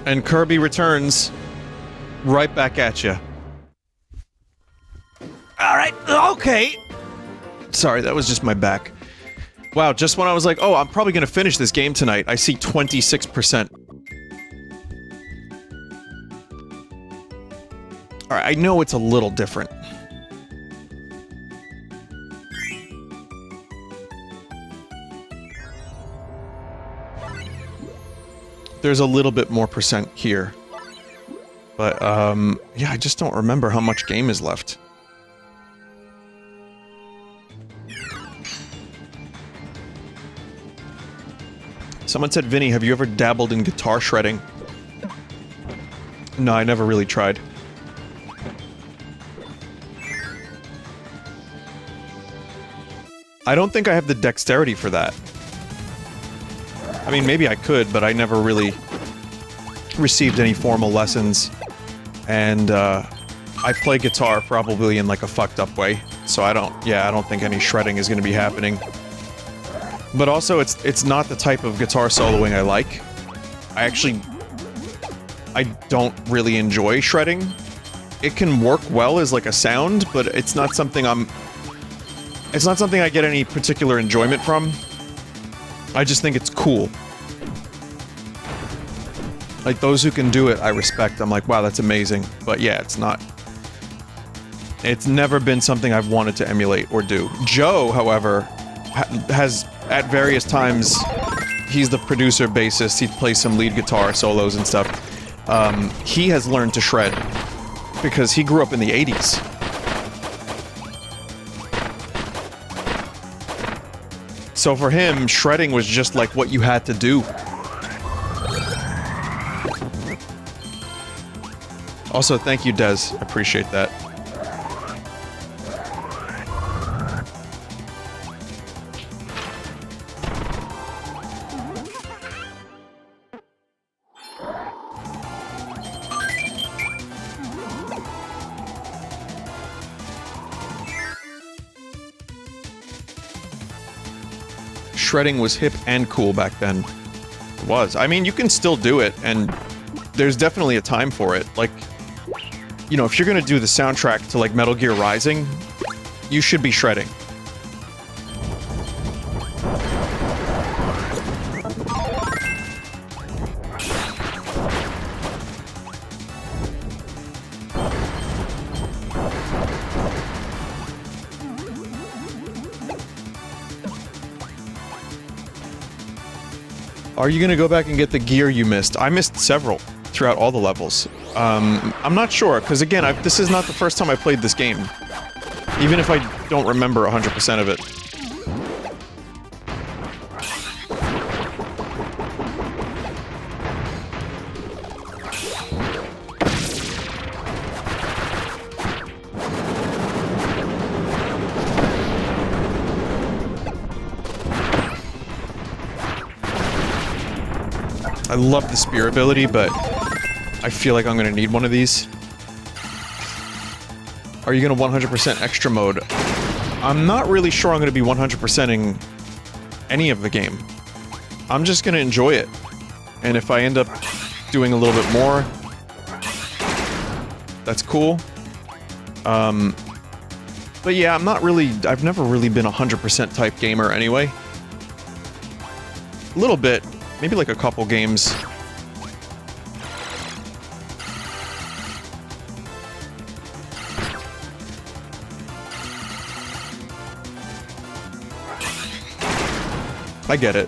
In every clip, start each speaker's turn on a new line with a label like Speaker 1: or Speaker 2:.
Speaker 1: And Kirby returns right back at you. Alright, okay. Sorry, that was just my back. Wow, just when I was like, oh, I'm probably gonna finish this game tonight, I see 26%. Alright, I know it's a little different. There's a little bit more percent here. But, yeah, I just don't remember how much game is left. Someone said, Vinny, have you ever dabbled in guitar shredding? No, I never really tried. I don't think I have the dexterity for that. I mean, maybe I could, but I never really received any formal lessons. And, I play guitar probably in, like, a fucked up way. So I don't think any shredding is gonna be happening. But also, it's not the type of guitar soloing I like. I don't really enjoy shredding. It can work well as, like, a sound, but it's not something it's not something I get any particular enjoyment from. I just think it's cool. Like, those who can do it, I respect. I'm like, wow, that's amazing. But yeah, it's not... It's never been something I've wanted to emulate or do. Joe, however, has, at various times, he's the producer, bassist, he plays some lead guitar solos and stuff. He has learned to shred, because he grew up in the 80s. So for him, shredding was just like what you had to do. Also, thank you, Des. I appreciate that. Shredding was hip and cool back then. It was. I mean, you can still do it, and there's definitely a time for it. Like, you know, if you're gonna do the soundtrack to, like, Metal Gear Rising, you should be shredding. Are you gonna go back and get the gear you missed? I missed several throughout all the levels. I'm not sure, because again, this is not the first time I played this game. Even if I don't remember 100% of it. I love the spear ability, but I feel like I'm gonna need one of these. Are you gonna 100% extra mode? I'm not really sure I'm gonna be 100%ing any of the game. I'm just gonna enjoy it. And if I end up doing a little bit more, that's cool. But yeah, I've never really been a 100% type gamer anyway. A little bit. Maybe like a couple games. I get it.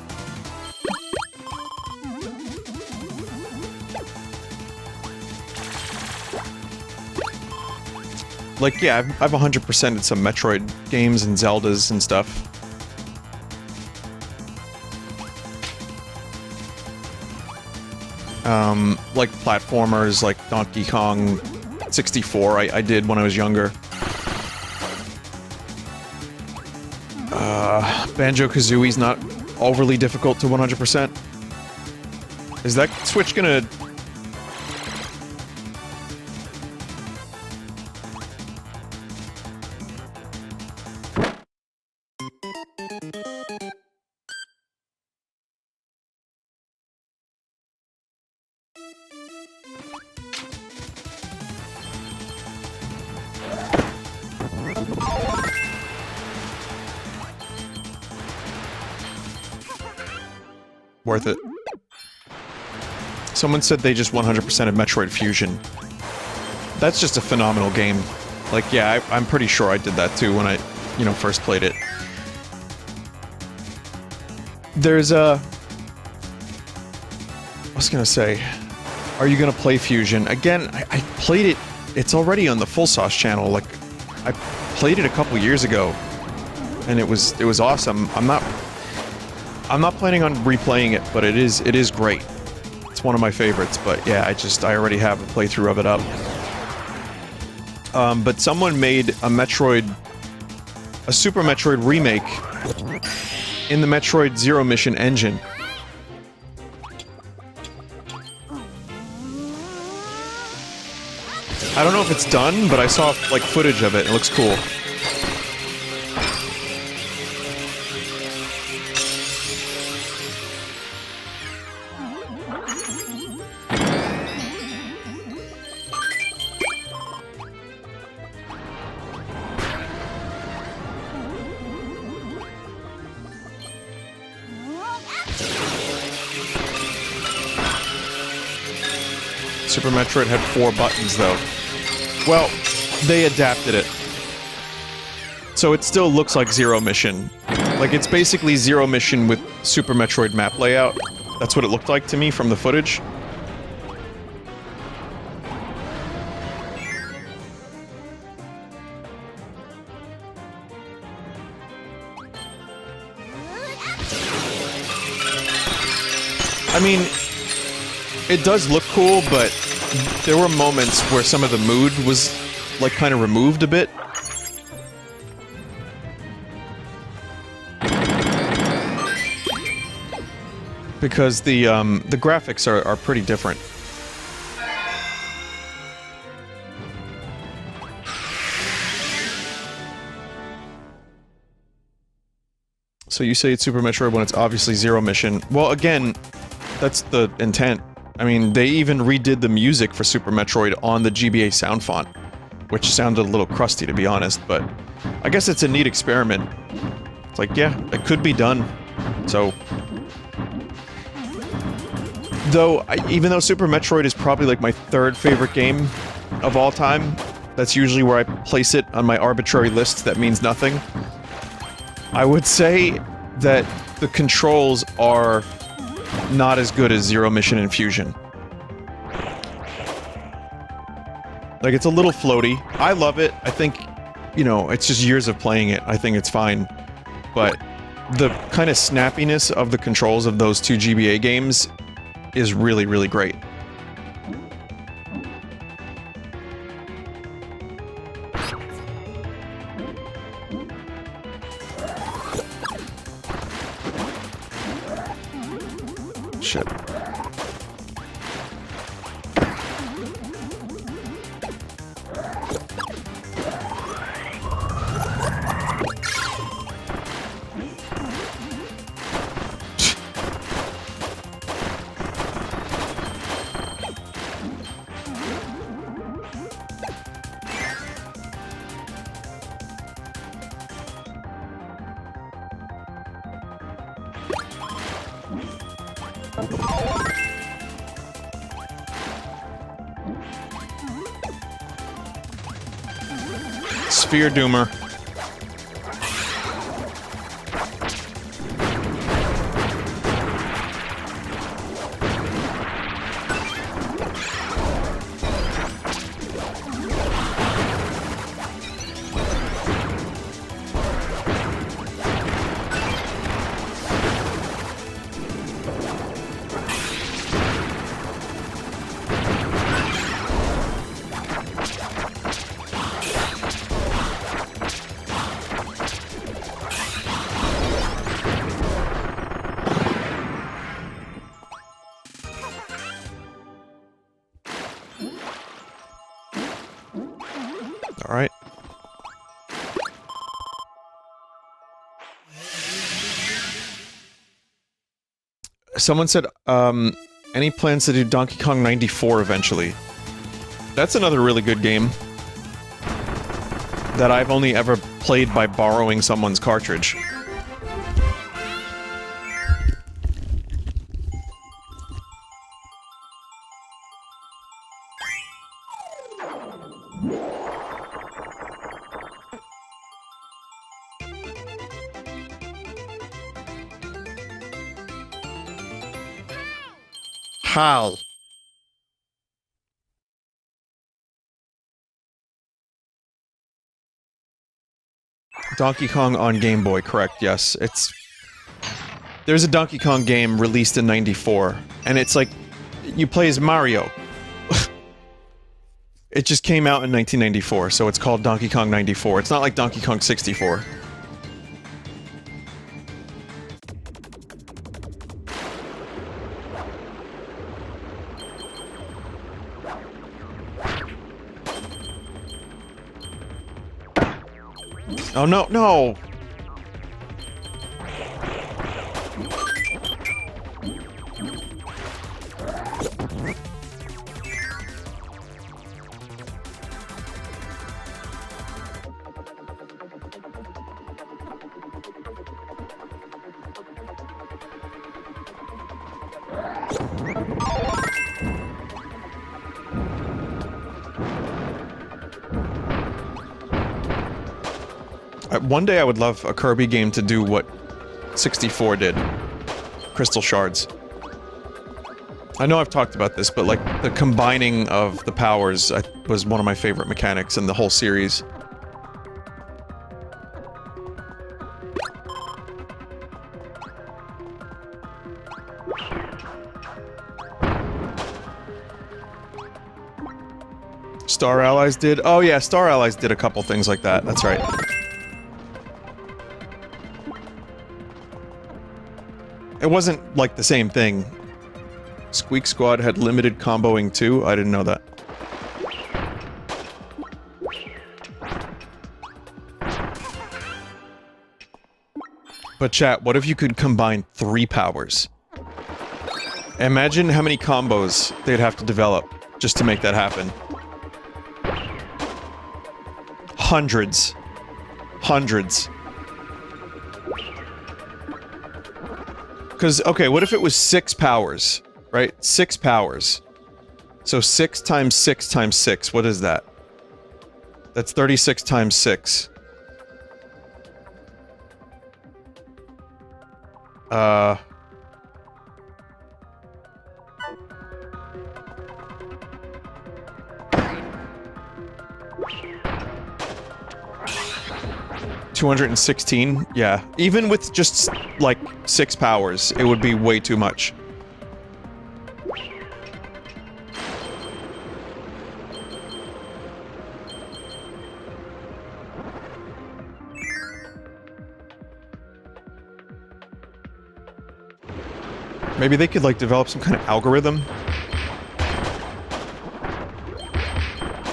Speaker 1: Like, yeah, I've 100%ed some Metroid games and Zeldas and stuff. Like platformers, like Donkey Kong 64, I did when I was younger. Banjo-Kazooie's not overly difficult to 100%. Is that Switch gonna... Worth it. Someone said they just 100%ed Metroid Fusion. That's just a phenomenal game. Like, yeah, I'm pretty sure I did that too when I, you know, first played it. There's a... I was gonna say, are you gonna play Fusion? Again, I played it, it's already on the Full Sauce channel, like, I played it a couple years ago, and it was awesome. I'm not planning on replaying it, but it is great. It's one of my favorites, but yeah, I already have a playthrough of it up. But someone made a Super Metroid remake in the Metroid Zero Mission engine. I don't know if it's done, but I saw, like, footage of it. It looks cool. Super Metroid had 4 buttons, though. Well, they adapted it. So it still looks like Zero Mission. Like, it's basically Zero Mission with Super Metroid map layout. That's what it looked like to me from the footage. I mean, it does look cool, but there were moments where some of the mood was, like, kind of removed a bit. Because the graphics are pretty different. So you say it's Super Metroid when it's obviously Zero Mission. Well, again, that's the intent. I mean, they even redid the music for Super Metroid on the GBA sound font, which sounded a little crusty, to be honest, but I guess it's a neat experiment. It's like, yeah, it could be done. So... Though, even though Super Metroid is probably, like, my 3rd favorite game of all time, that's usually where I place it on my arbitrary list that means nothing, I would say that the controls are not as good as Zero Mission and Fusion. Like, it's a little floaty. I love it. I think, you know, it's just years of playing it. I think it's fine. But the kind of snappiness of the controls of those 2 GBA games is really, really great. Shit. Sphere Doomer. Alright. Someone said, any plans to do Donkey Kong 94 eventually? That's another really good game that I've only ever played by borrowing someone's cartridge. Hal. Donkey Kong on Game Boy, correct, yes. There's a Donkey Kong game released in '94, and it's like, you play as Mario. It just came out in 1994, so it's called Donkey Kong 94. It's not like Donkey Kong 64. Oh no, no! One day I would love a Kirby game to do what 64 did. Crystal Shards. I know I've talked about this, but like, the combining of the powers was one of my favorite mechanics in the whole series. Star Allies did? Oh yeah, Star Allies did a couple things like that, that's right. It wasn't, like, the same thing. Squeak Squad had limited comboing too? I didn't know that. But chat, what if you could combine 3 powers? Imagine how many combos they'd have to develop just to make that happen. Hundreds. Hundreds. Because, okay, what if it was 6 powers, right? 6 powers. So 6 times 6 times 6, what is that? That's 36 times 6. 216? Yeah. Even with just, like, 6 powers, it would be way too much. Maybe they could, like, develop some kind of algorithm?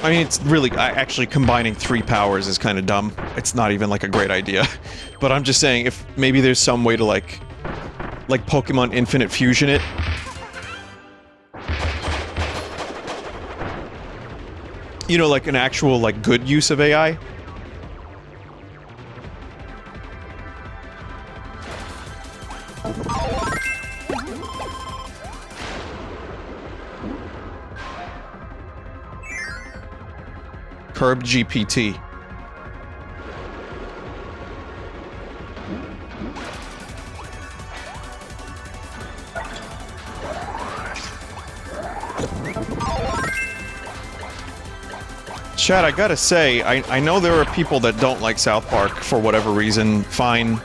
Speaker 1: I mean, it's really, actually combining 3 powers is kind of dumb. It's not even, like, a great idea. But I'm just saying, if maybe there's some way to, like Pokemon Infinite Fusion it. You know, like an actual, like, good use of AI? Curb GPT. Chad, I gotta say, I know there are people that don't like South Park for whatever reason, fine.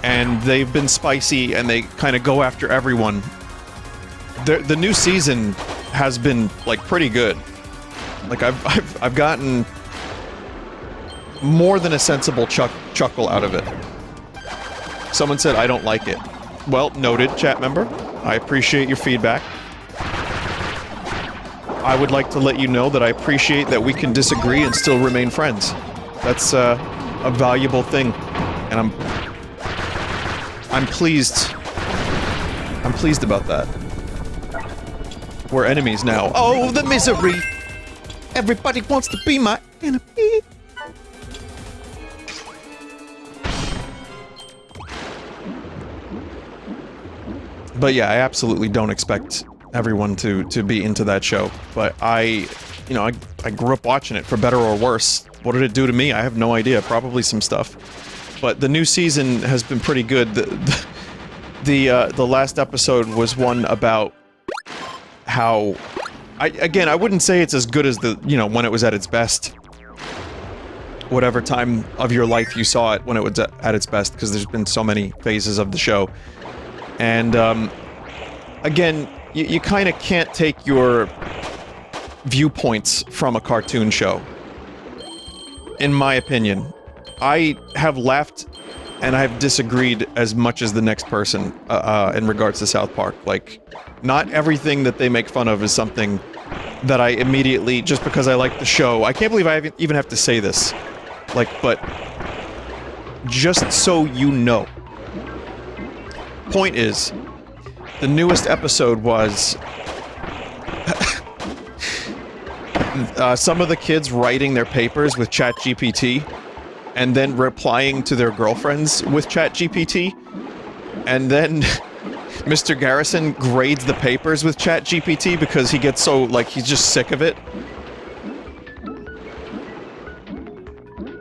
Speaker 1: And they've been spicy and they kind of go after everyone. The new season has been, like, pretty good. Like, I've gotten more than a sensible chuckle out of it. Someone said I don't like it. Well, noted, chat member. I appreciate your feedback. I would like to let you know that I appreciate that we can disagree and still remain friends. That's a valuable thing, and I'm pleased. I'm pleased about that. We're enemies now. Oh, the misery! Everybody wants to be my enemy. But yeah, I absolutely don't expect everyone to be into that show. But I grew up watching it, for better or worse. What did it do to me? I have no idea. Probably some stuff. But the new season has been pretty good. The last episode was one about how... I wouldn't say it's as good as when it was at its best. Whatever time of your life you saw it when it was at its best, because there's been so many phases of the show. And, again, you kind of can't take your viewpoints from a cartoon show. In my opinion. I have laughed and I've disagreed as much as the next person, in regards to South Park. Like, not everything that they make fun of is something that I immediately, just because I like the show... I can't believe I even have to say this. Like, but... just so you know. Point is, the newest episode was... some of the kids writing their papers with ChatGPT, and then replying to their girlfriends with ChatGPT, and then Mr. Garrison grades the papers with ChatGPT because he gets so, like, he's just sick of it.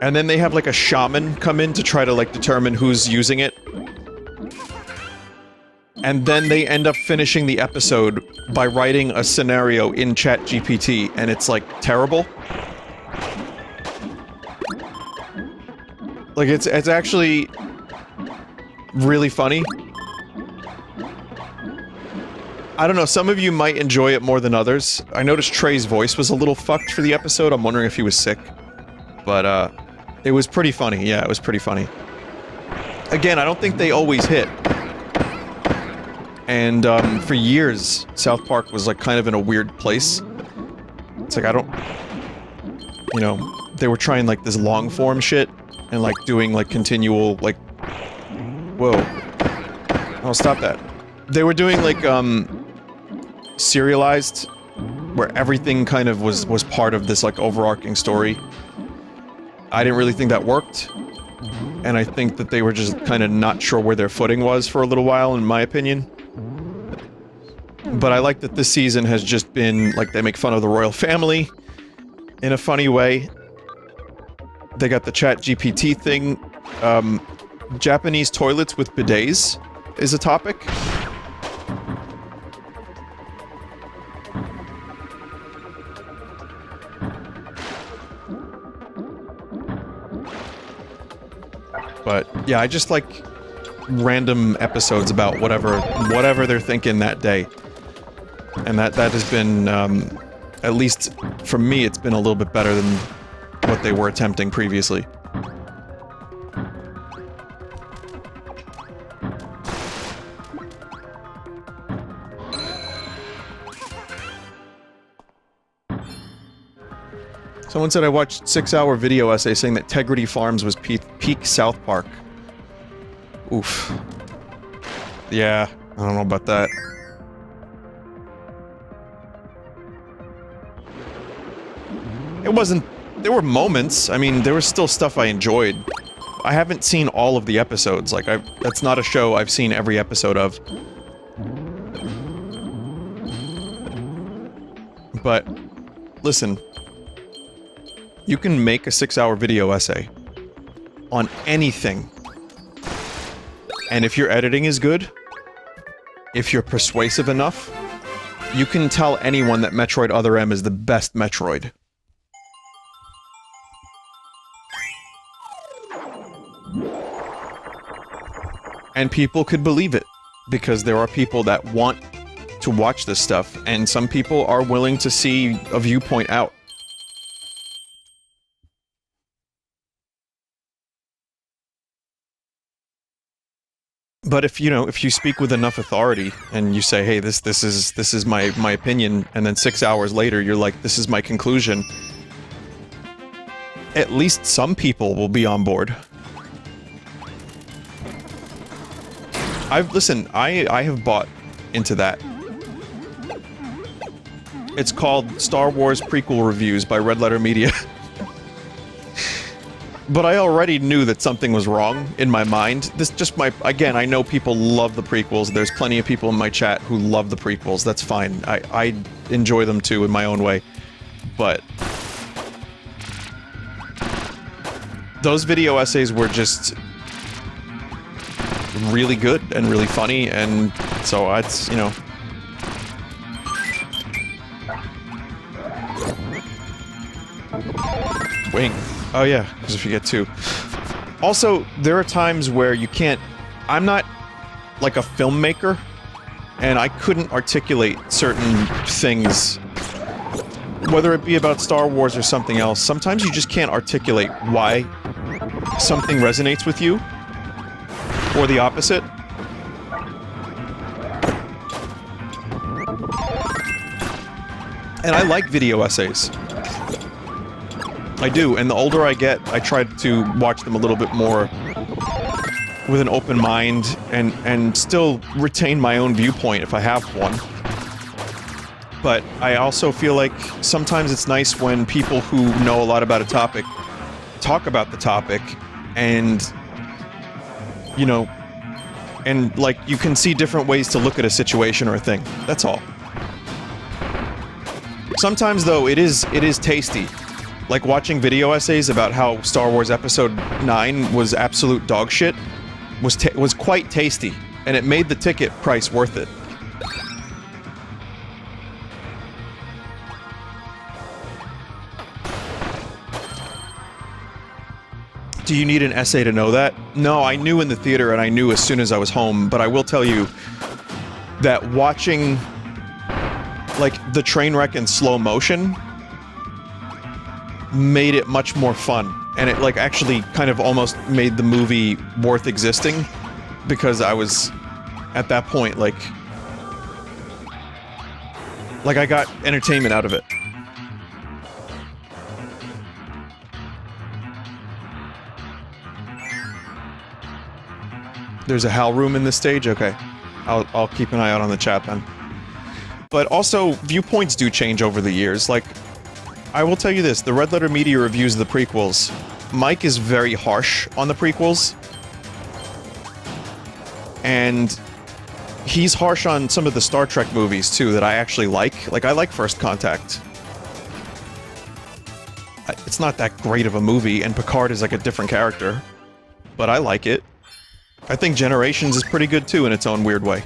Speaker 1: And then they have, like, a shaman come in to try to, like, determine who's using it. And then they end up finishing the episode by writing a scenario in ChatGPT, and it's, like, terrible. Like, it's actually really funny. I don't know, some of you might enjoy it more than others. I noticed Trey's voice was a little fucked for the episode. I'm wondering if he was sick. But, it was pretty funny. Yeah, it was pretty funny. Again, I don't think they always hit. And, for years, South Park was, like, kind of in a weird place. It's like, I don't... You know, they were trying, like, this long-form shit, and, like, doing, like, continual, like... Whoa. Oh, stop that. They were doing, like, serialized, where everything kind of was part of this, like, overarching story. I didn't really think that worked. And I think that they were just kind of not sure where their footing was for a little while, in my opinion. But I like that this season has just been, like, they make fun of the royal family in a funny way. They got the ChatGPT thing. Japanese toilets with bidets is a topic. But, yeah, I just like random episodes about whatever they're thinking that day. And that has been, at least for me, it's been a little bit better than what they were attempting previously. Someone said I watched 6-hour video essay saying that Tegrity Farms was peak South Park. Oof. Yeah, I don't know about that. It wasn't... There were moments. I mean, there was still stuff I enjoyed. I haven't seen all of the episodes. Like, that's not a show I've seen every episode of. But, listen. You can make a 6-hour video essay on anything. And if your editing is good, if you're persuasive enough, you can tell anyone that Metroid Other M is the best Metroid. And people could believe it, because there are people that want to watch this stuff, and some people are willing to see a viewpoint out. But if, you know, if you speak with enough authority, and you say, hey, this is my opinion, and then 6 hours later you're like, this is my conclusion, at least some people will be on board. Listen, I have bought into that. It's called Star Wars Prequel Reviews by Red Letter Media. But I already knew that something was wrong in my mind. This just my... Again, I know people love the prequels. There's plenty of people in my chat who love the prequels. That's fine. I enjoy them too in my own way. But... those video essays were just... really good and really funny, and so it's, you know... Wing. Oh yeah, because if you get two. Also, there are times where you can't... I'm not, like, a filmmaker, and I couldn't articulate certain things, whether it be about Star Wars or something else. Sometimes you just can't articulate why something resonates with you, or the opposite. And I like video essays. I do, and the older I get, I try to watch them a little bit more with an open mind, and still retain my own viewpoint if I have one. But I also feel like sometimes it's nice when people who know a lot about a topic talk about the topic, and, you know, and, like, you can see different ways to look at a situation or a thing. That's all. Sometimes, though, it is tasty. Like, watching video essays about how Star Wars Episode 9 was absolute dog shit was quite tasty, and it made the ticket price worth it. Do you need an essay to know that? No, I knew in the theater, and I knew as soon as I was home, but I will tell you that watching, like, the train wreck in slow motion made it much more fun, and it, like, actually kind of almost made the movie worth existing, because I was, at that point, like I got entertainment out of it. There's a HAL room in this stage? Okay. I'll keep an eye out on the chat then. But also, viewpoints do change over the years. Like, I will tell you this, the Red Letter Media reviews of the prequels, Mike is very harsh on the prequels. And he's harsh on some of the Star Trek movies, too, that I actually like. Like, I like First Contact. It's not that great of a movie, and Picard is like a different character. But I like it. I think Generations is pretty good, too, in its own weird way.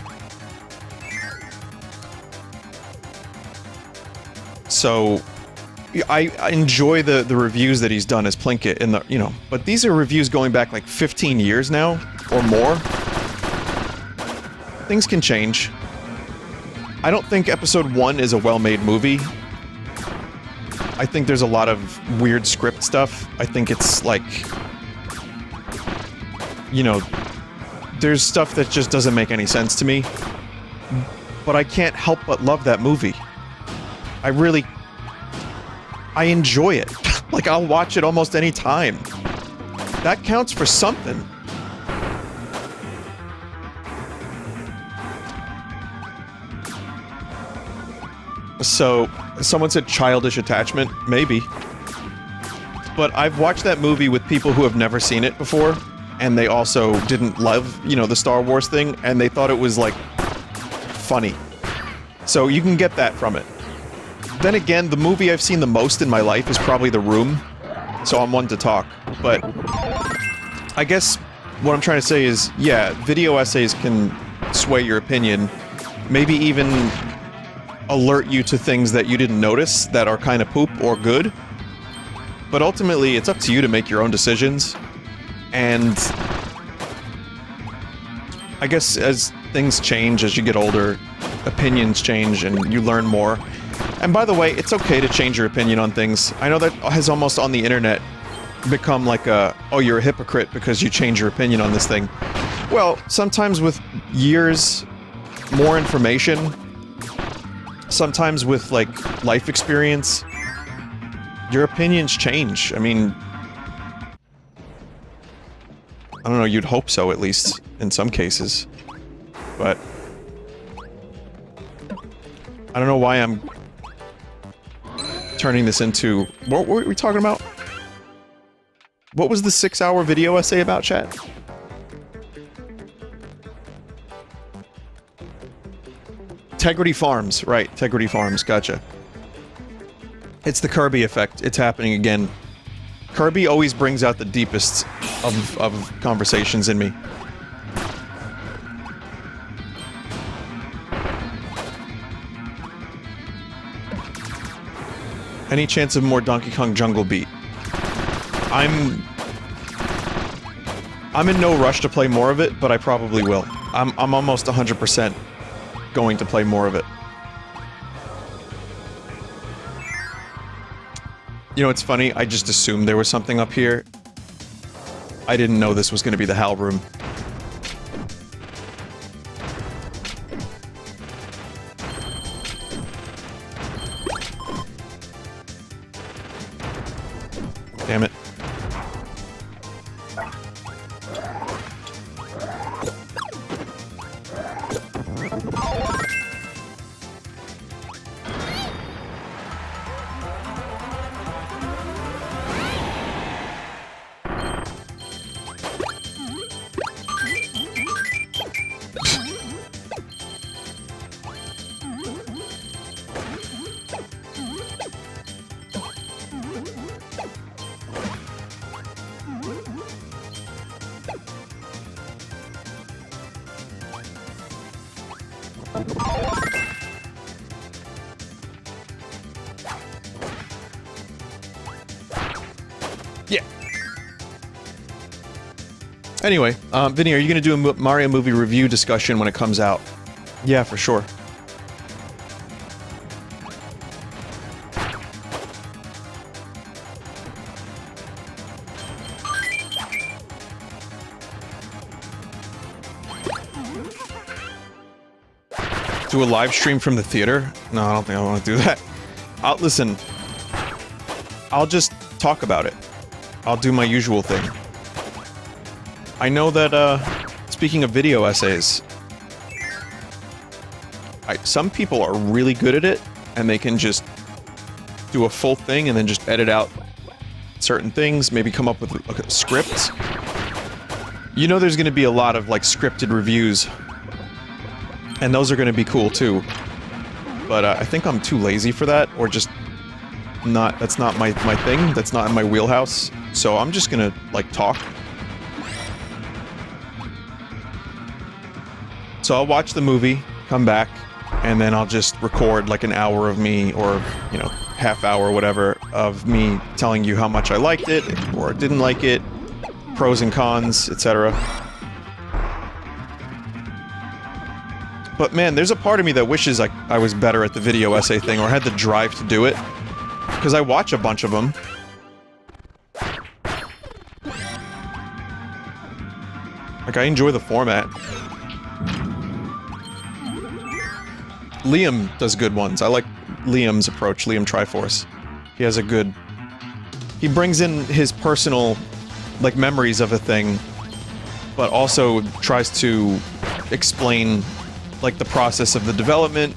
Speaker 1: So, I enjoy the reviews that he's done as Plinkett in the, you know, but these are reviews going back like 15 years now, or more. Things can change. I don't think Episode 1 is a well-made movie. I think there's a lot of weird script stuff. I think it's like, you know, there's stuff that just doesn't make any sense to me. But I can't help but love that movie. I enjoy it. Like, I'll watch it almost any time. That counts for something. So, someone said childish attachment. Maybe. But I've watched that movie with people who have never seen it before, and they also didn't love, you know, the Star Wars thing, and they thought it was, like, funny. So you can get that from it. Then again, the movie I've seen the most in my life is probably The Room, so I'm one to talk. But I guess what I'm trying to say is, yeah, video essays can sway your opinion, maybe even alert you to things that you didn't notice that are kind of poop or good. But ultimately, it's up to you to make your own decisions. And I guess as things change, as you get older, opinions change and you learn more. And by the way, it's okay to change your opinion on things. I know that has almost on the internet become like a, oh, you're a hypocrite because you change your opinion on this thing. Well, sometimes with years, more information, sometimes with, like, life experience, your opinions change. I mean, I don't know, you'd hope so, at least, in some cases. But I don't know why I'm turning this into... What were we talking about? What was the 6-hour video essay about, chat? Integrity Farms, right, Integrity Farms, gotcha. It's the Kirby effect, it's happening again. Kirby always brings out the deepest of conversations in me. Any chance of more Donkey Kong Jungle Beat? I'm in no rush to play more of it, but I probably will. I'm almost 100% going to play more of it. You know, it's funny, I just assumed there was something up here. I didn't know this was gonna be the HAL room. Damn it. Yeah. Anyway, Vinny, are you gonna do a Mario movie review discussion when it comes out? Yeah, for sure. Do a live stream from the theater? No, I don't think I want to do that. Listen, I'll just talk about it. I'll do my usual thing. I know that, speaking of video essays, some people are really good at it, and they can just do a full thing and then just edit out certain things, maybe come up with a script. You know there's gonna be a lot of, like, scripted reviews. And those are gonna be cool, too. But, I think I'm too lazy for that, or just not- that's not my thing, that's not in my wheelhouse. So I'm just gonna, like, talk. So I'll watch the movie, come back, and then I'll just record, like, an hour of me, or, you know, half hour, whatever, of me telling you how much I liked it, or didn't like it, pros and cons, etc. But man, there's a part of me that wishes I was better at the video essay thing, or had the drive to do it. Because I watch a bunch of them. Like, I enjoy the format. Liam does good ones. I like Liam's approach, Liam Triforce. He has a good... He brings in his personal, like, memories of a thing, but also tries to explain, like, the process of the development.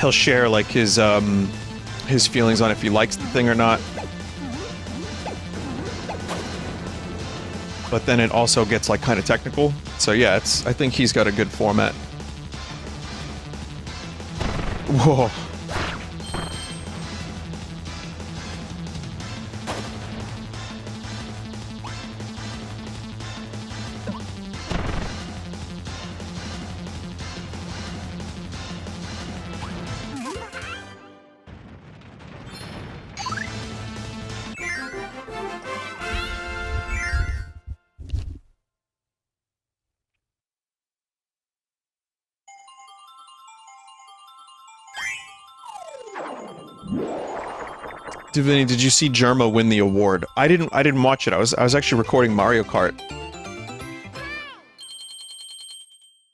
Speaker 1: He'll share, like, his feelings on if he likes the thing or not. But then it also gets, like, kind of technical. So yeah, I think he's got a good format. Whoa. Vinny, did you see Germa win the award? I didn't watch it. I was actually recording Mario Kart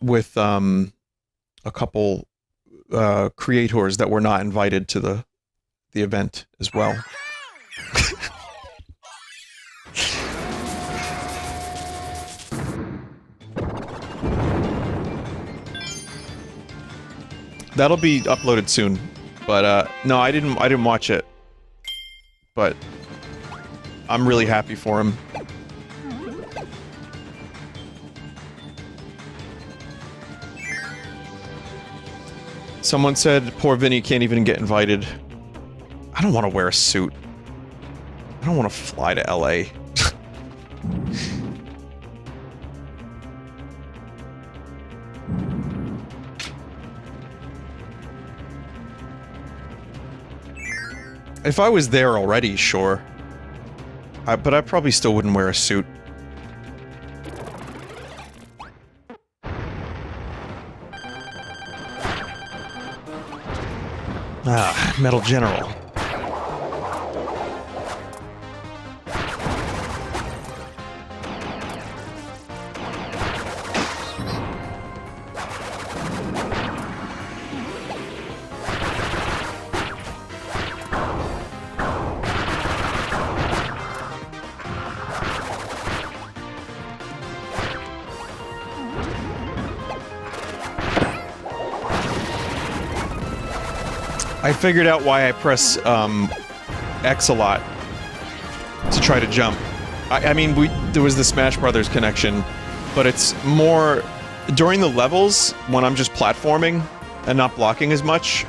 Speaker 1: with a couple creators that were not invited to the event as well. That'll be uploaded soon. But no, I didn't watch it. but I'm really happy for him. Someone said poor Vinny can't even get invited. I don't want to wear a suit. I don't want to fly to LA. If I was there already, sure. But I probably still wouldn't wear a suit. Ah, Metal General. I figured out why I press X a lot to try to jump. I mean, there was the Smash Brothers connection, but it's more during the levels when I'm just platforming and not blocking as much.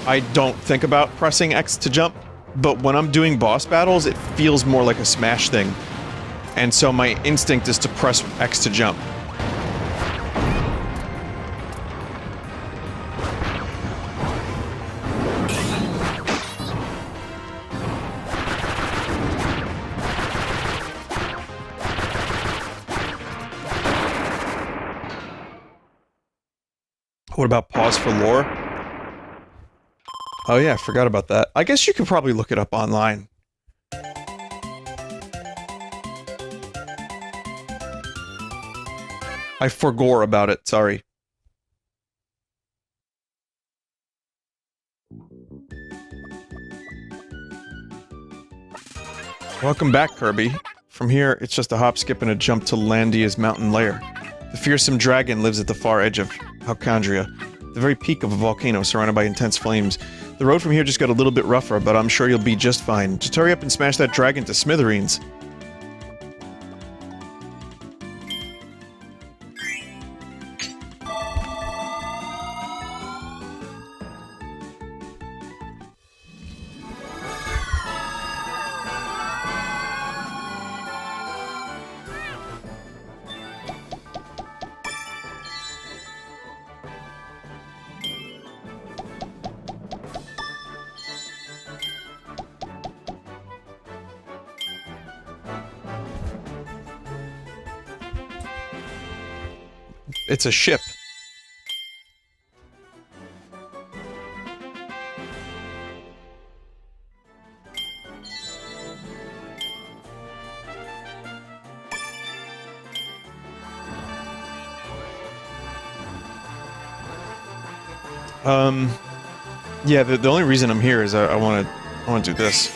Speaker 1: I don't think about pressing X to jump, but when I'm doing boss battles, it feels more like a Smash thing, and so my instinct is to press X to jump. What about pause for lore? Oh yeah, I forgot about that. I guess you could probably look it up online. I forgore about it, sorry. Welcome back, Kirby. From here, it's just a hop, skip, and a jump to Landia's mountain lair. The fearsome dragon lives at the far edge of Halcandria, the very peak of a volcano surrounded by intense flames. The road from here just got a little bit rougher, but I'm sure you'll be just fine. Just hurry up and smash that dragon to smithereens. It's a ship. Yeah, the only reason I'm here is I wanna do this.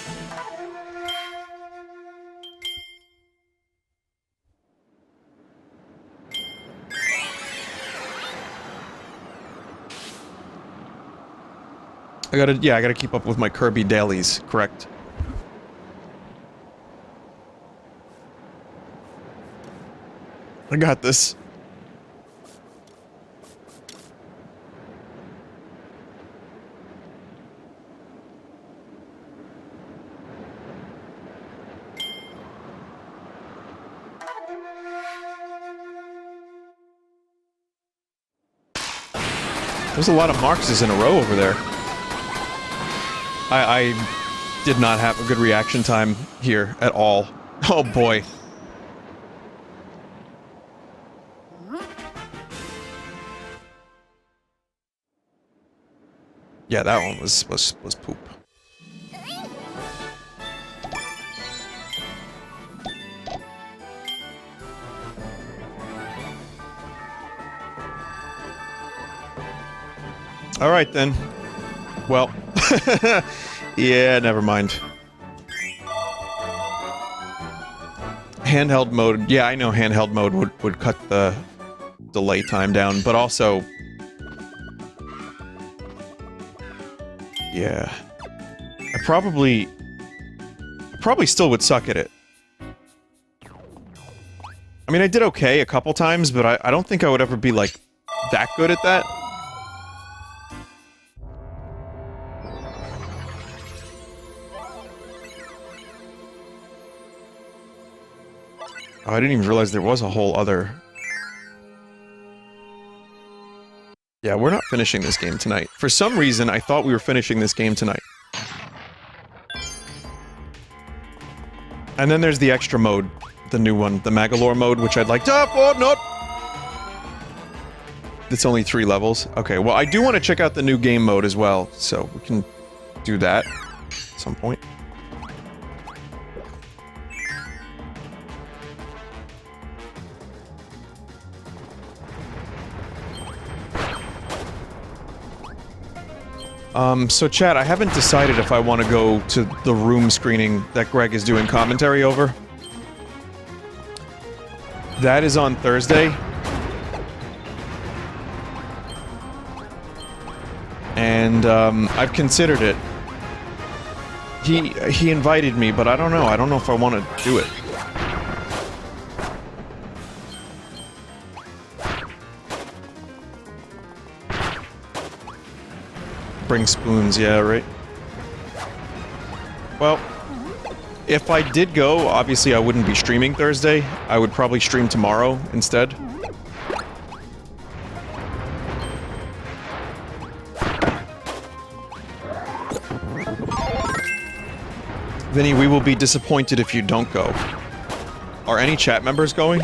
Speaker 1: I gotta keep up with my Kirby dailies, correct. I got this. There's a lot of Marxes in a row over there. I did not have a good reaction time here at all. Oh boy. Yeah, that one was poop. All right then. Well, yeah, never mind. Handheld mode. Yeah, I know handheld mode would cut the delay time down, but also, Yeah. I probably still would suck at it. I mean, I did okay a couple times, but I don't think I would ever be, like, that good at that. Oh, I didn't even realize there was a whole other... Yeah, we're not finishing this game tonight. For some reason, I thought we were finishing this game tonight. And then there's the extra mode. The new one. The Magalore mode, which I'd like to... Oh, no! It's only 3 levels. Okay, well, I do want to check out the new game mode as well, so we can do that at some point. So chat, I haven't decided if I want to go to the room screening that Greg is doing commentary over. That is on Thursday. And, I've considered it. He invited me, but I don't know. I don't know if I want to do it. Bring spoons, yeah, right? Well, if I did go, obviously I wouldn't be streaming Thursday. I would probably stream tomorrow instead. Vinny, we will be disappointed if you don't go. Are any chat members going?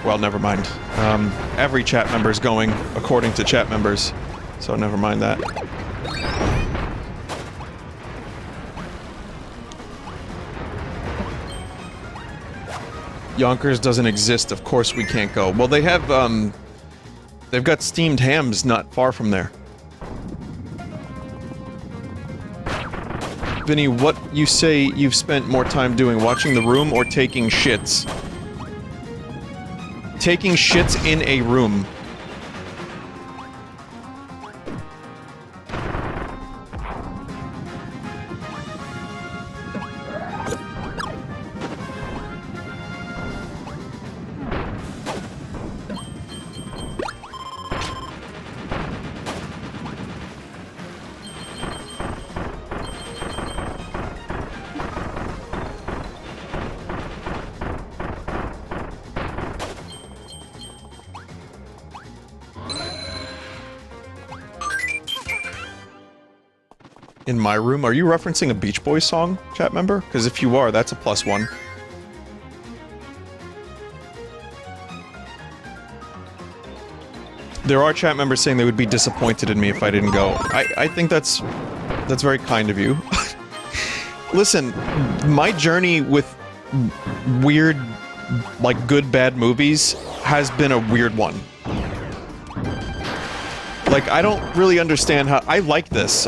Speaker 1: Well, never mind. Every chat member is going, according to chat members. So never mind that. Yonkers doesn't exist, of course we can't go. Well, they have, they've got steamed hams not far from there. Vinny, what you say you've spent more time doing, watching The Room or taking shits? Taking shits in a room. In my room? Are you referencing a Beach Boys song, chat member? Because if you are, that's a +1. There are chat members saying they would be disappointed in me if I didn't go. I think that's very kind of you. Listen, my journey with weird, like, good, bad movies has been a weird one. Like, I don't really understand how... I like this.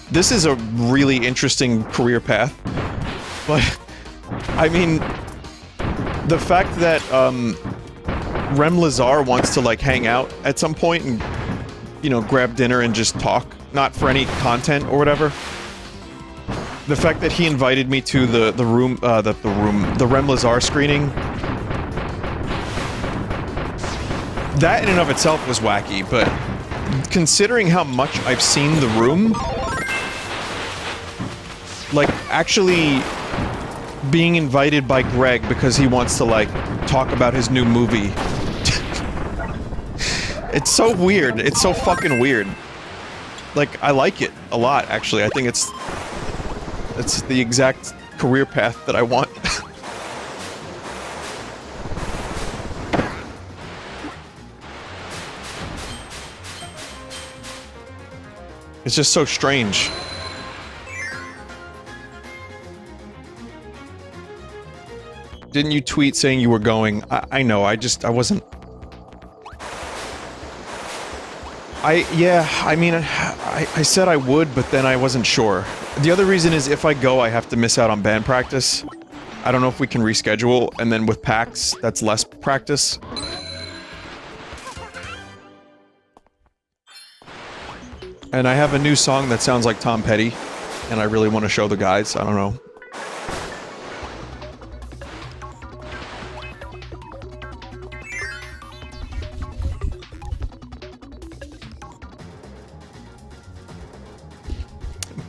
Speaker 1: This is a really interesting career path, but, I mean, the fact that, Rem Lazar wants to, like, hang out at some point and, you know, grab dinner and just talk, not for any content or whatever. The fact that he invited me to the Rem Lazar screening, that in and of itself was wacky, but considering how much I've seen The Room... Like, actually being invited by Greg because he wants to, like, talk about his new movie. It's so weird. It's so fucking weird. Like, I like it a lot, actually. I think it's the exact career path that I want. It's just so strange. Didn't you tweet saying you were going? I know, I wasn't... Yeah, I mean, I said I would, but then I wasn't sure. The other reason is if I go, I have to miss out on band practice. I don't know if we can reschedule, and then with PAX, that's less practice. And I have a new song that sounds like Tom Petty, and I really want to show the guys. I don't know.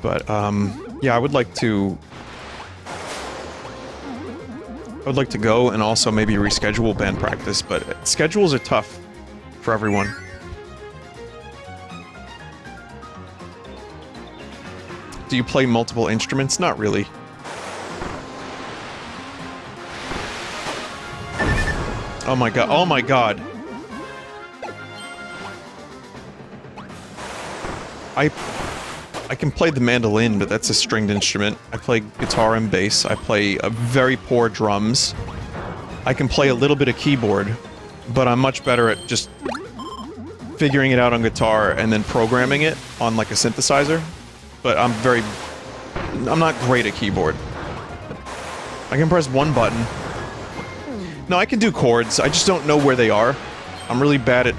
Speaker 1: But, yeah, I would like to go and also maybe reschedule band practice, but schedules are tough for everyone. Do you play multiple instruments? Not really. Oh my god, oh my god. I can play the mandolin, but that's a stringed instrument. I play guitar and bass. I play very poor drums. I can play a little bit of keyboard, but I'm much better at just figuring it out on guitar and then programming it on like a synthesizer. But I'm not great at keyboard. I can press one button. No, I can do chords. I just don't know where they are. I'm really bad at...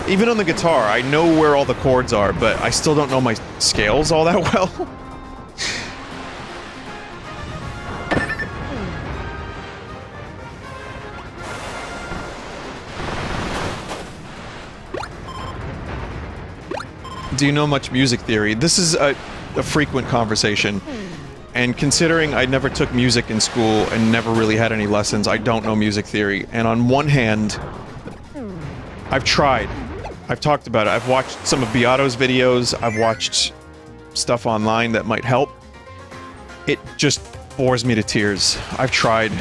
Speaker 1: Even on the guitar, I know where all the chords are, but I still don't know my scales all that well. Do you know much music theory? This is a frequent conversation. And considering I never took music in school and never really had any lessons, I don't know music theory. And on one hand, I've tried. I've talked about it. I've watched some of Beato's videos. I've watched stuff online that might help. It just bores me to tears. I've tried.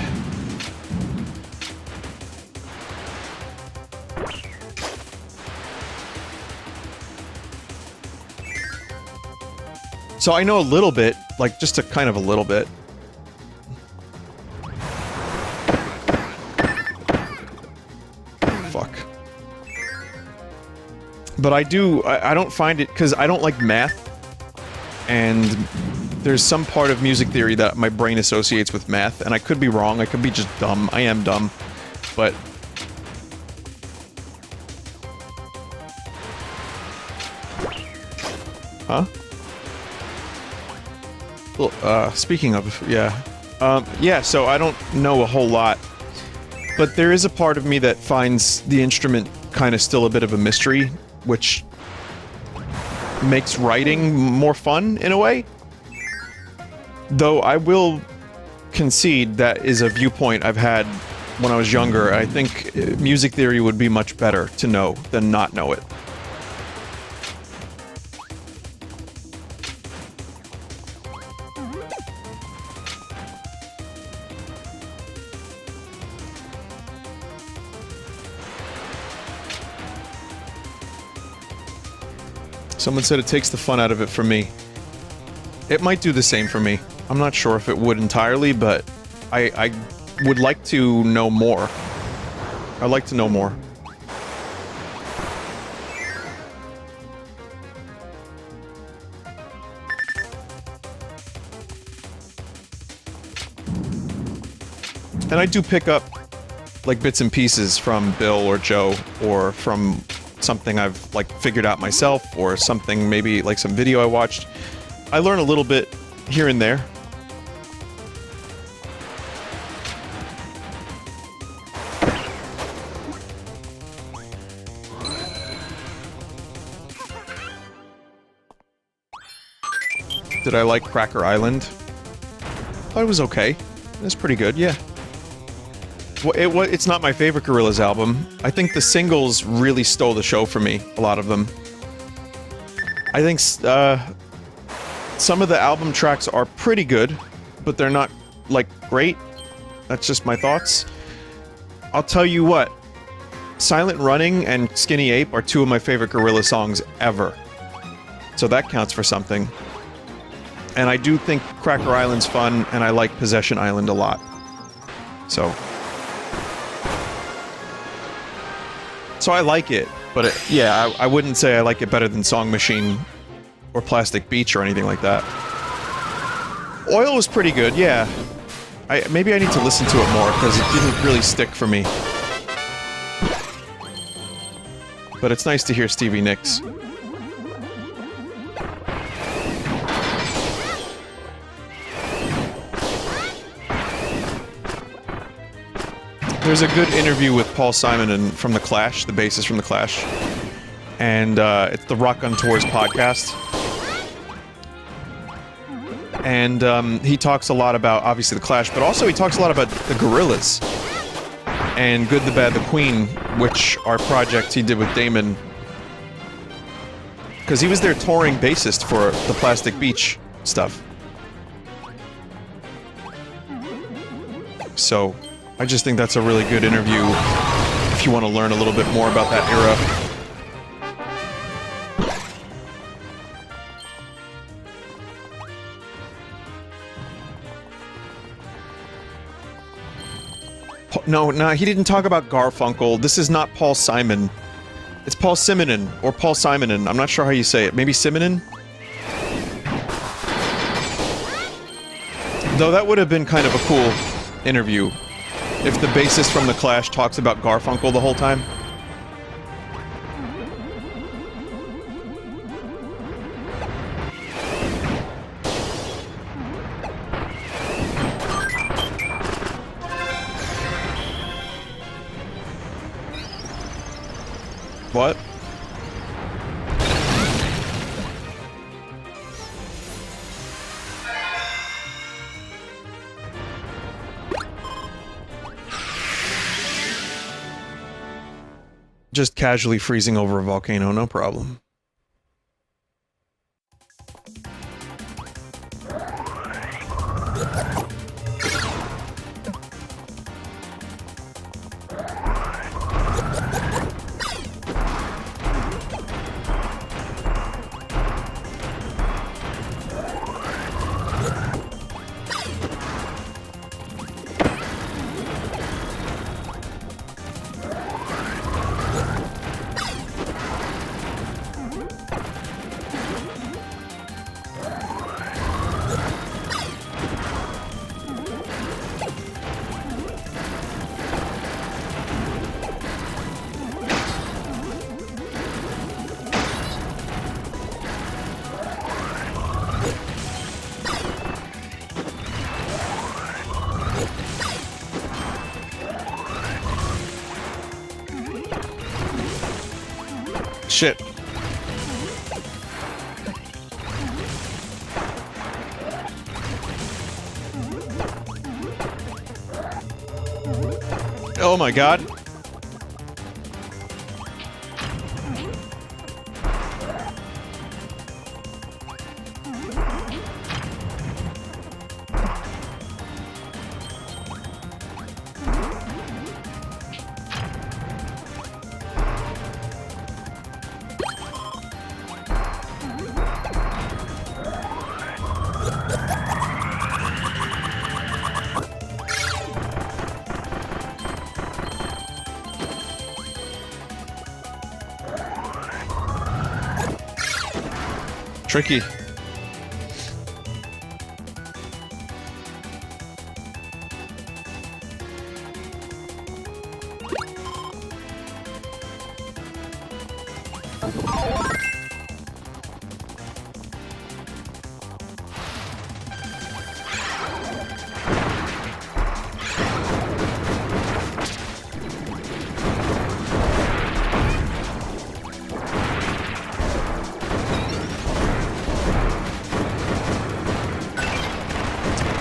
Speaker 1: So I know a little bit, like just a kind of a little bit. Fuck. But I don't find it, because I don't like math, and there's some part of music theory that my brain associates with math, and I could be wrong, I could be just dumb, I am dumb, but... Huh? Well, speaking of, yeah. Yeah, so I don't know a whole lot, but there is a part of me that finds the instrument kind of still a bit of a mystery, which makes writing more fun, in a way. Though I will concede that is a viewpoint I've had when I was younger. I think music theory would be much better to know than not know it. Someone said it takes the fun out of it for me. It might do the same for me. I'm not sure if it would entirely, but I would like to know more. I'd like to know more. And I do pick up, like, bits and pieces from Bill or Joe, or from something I've, like, figured out myself, or something, maybe, like, some video I watched. I learn a little bit here and there. Did I like Cracker Island? Thought it was okay. It was pretty good, yeah. It's not my favorite Gorillaz album. I think the singles really stole the show for me, a lot of them. I think some of the album tracks are pretty good, but they're not, like, great. That's just my thoughts. I'll tell you what, Silent Running and Skinny Ape are two of my favorite Gorillaz songs ever. So that counts for something. And I do think Cracker Island's fun, and I like Possession Island a lot. So I like it, but yeah, I wouldn't say I like it better than Song Machine or Plastic Beach or anything like that. Oil was pretty good, yeah. Maybe I need to listen to it more, because it didn't really stick for me. But it's nice to hear Stevie Nicks. There's a good interview with Paul Simon from The Clash, the bassist from The Clash. And it's the Rock on Tours podcast. And he talks a lot about, obviously, The Clash, but also he talks a lot about the Gorillaz. And Good, the Bad, the Queen, which are projects he did with Damon. Because he was their touring bassist for the Plastic Beach stuff. So, I just think that's a really good interview if you want to learn a little bit more about that era. No, he didn't talk about Garfunkel. This is not Paul Simon. It's Paul Simonon, or Paul Simonon. I'm not sure how you say it. Maybe Simonon? Though that would have been kind of a cool interview. If the bassist from The Clash talks about Garfunkel the whole time. What? Just casually freezing over a volcano, no problem. Shit. Oh my god. Tricky.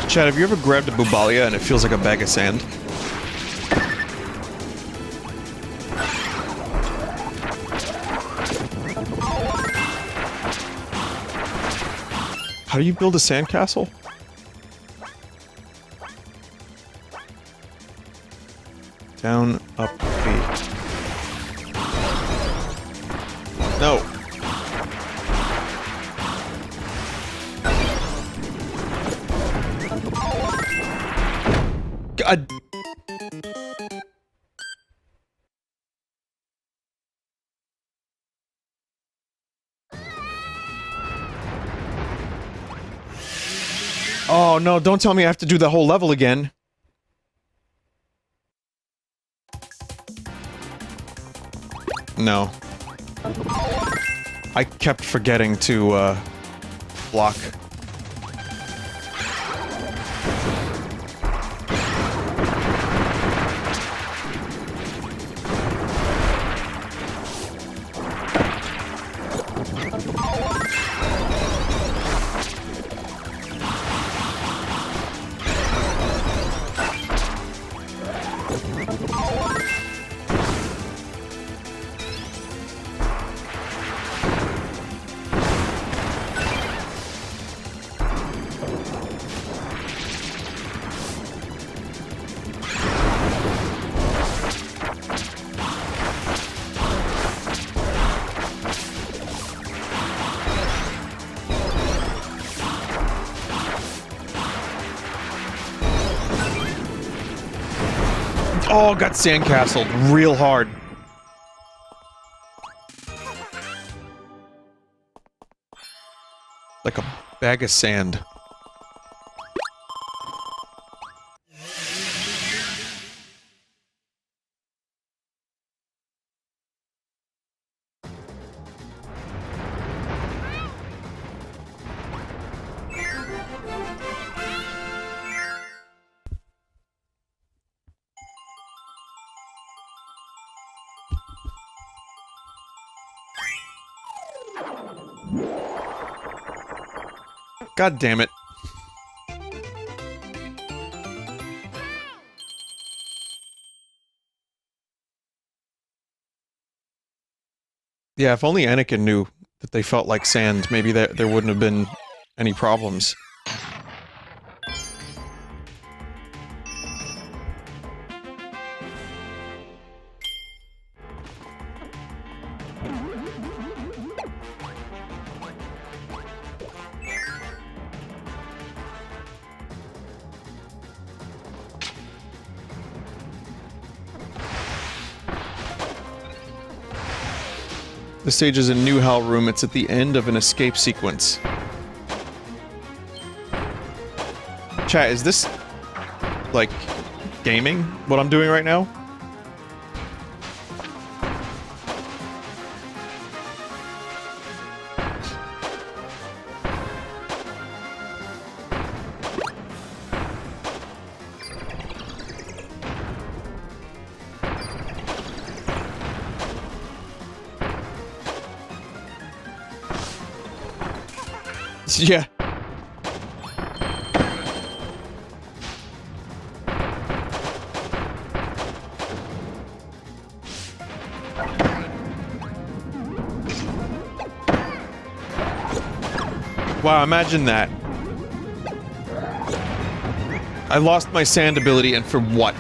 Speaker 1: Chad, have you ever grabbed a Bubalia and it feels like a bag of sand? How do you build a sandcastle? Down, up, B. No. God. Oh no, don't tell me I have to do the whole level again. No. I kept forgetting to, block. Oh, got sandcastled real hard. Like a bag of sand. God damn it. Yeah, if only Anakin knew that they felt like sand, maybe there wouldn't have been any problems. This stage is a new hell room. It's at the end of an escape sequence. Chat, is this, like, gaming? What I'm doing right now? Yeah. Wow, imagine that. I lost my sand ability, and for what?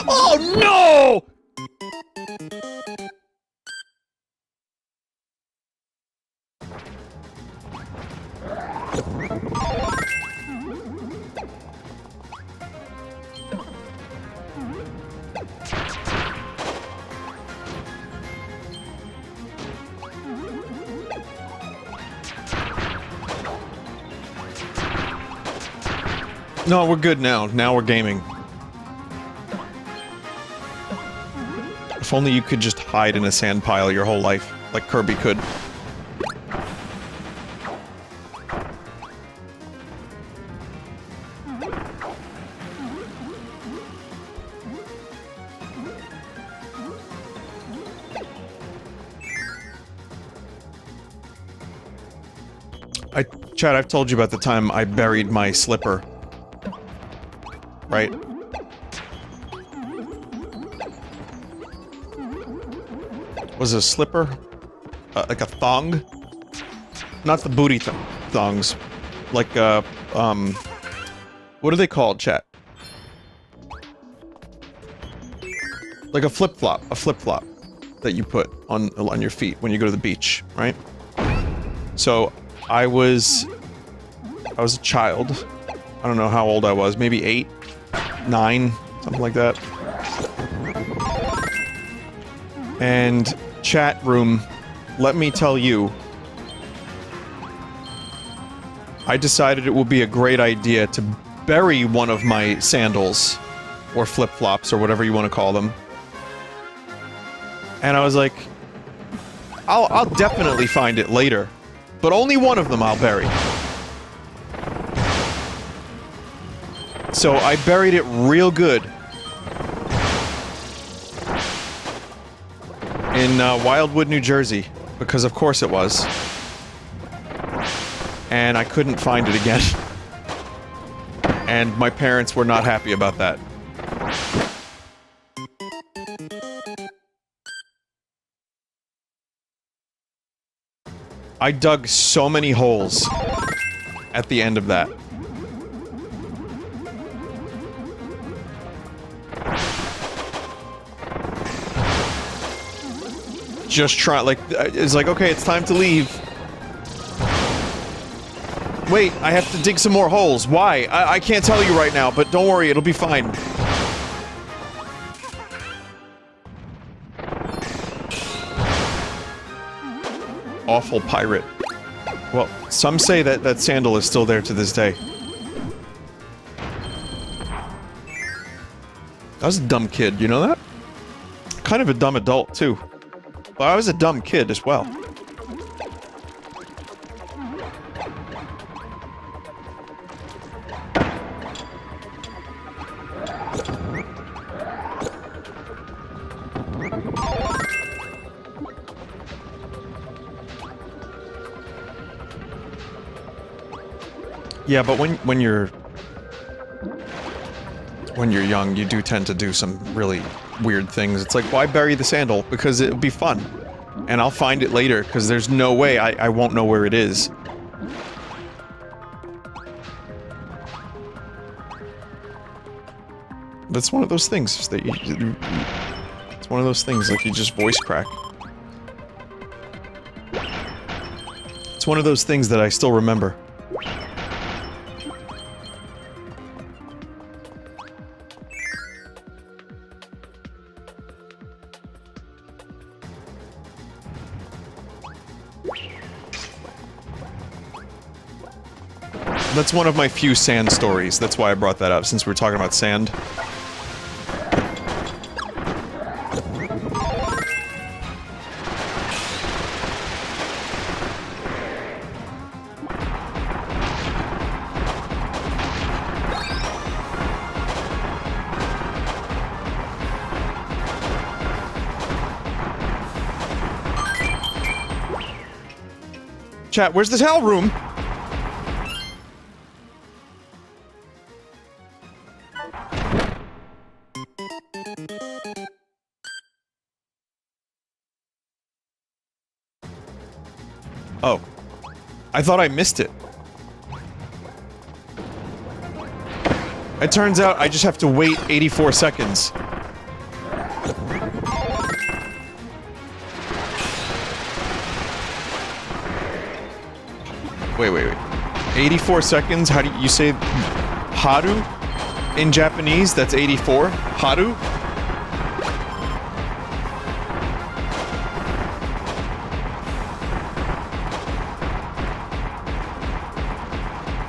Speaker 1: Oh no! No, we're good now. Now we're gaming. If only you could just hide in a sand pile your whole life, like Kirby could. Chad, I've told you about the time I buried my slipper. Right? Was it a slipper? Like a thong? Not the booty thongs. Like what are they called, chat? Like a flip-flop. A flip-flop that you put on your feet when you go to the beach, right? So, I was a child. I don't know how old I was. Maybe 8, 9, something like that. And chat room, let me tell you, I decided it would be a great idea to bury one of my sandals, or flip-flops, or whatever you want to call them. And I was like, I'll definitely find it later, but only one of them I'll bury. So I buried it real good in Wildwood, New Jersey, because of course it was. And I couldn't find it again. And my parents were not happy about that. I dug so many holes at the end of that. Just try, like, it's like, okay, it's time to leave. Wait, I have to dig some more holes. Why? I can't tell you right now, but don't worry, it'll be fine. Awful pirate. Well, some say that that sandal is still there to this day. I was a dumb kid, you know that? Kind of a dumb adult, too. But I was a dumb kid as well. Yeah, but when you're young, you do tend to do some really weird things. It's like, why bury the sandal? Because it'll be fun. And I'll find it later, because there's no way I won't know where it is. That's one of those things that it's one of those things, like, you just voice crack. It's one of those things that I still remember. That's one of my few sand stories. That's why I brought that up, since we were talking about sand. Chat, where's the towel room? Oh. I thought I missed it. It turns out I just have to wait 84 seconds. Wait. 84 seconds? How do you say haru in Japanese? That's 84? Haru?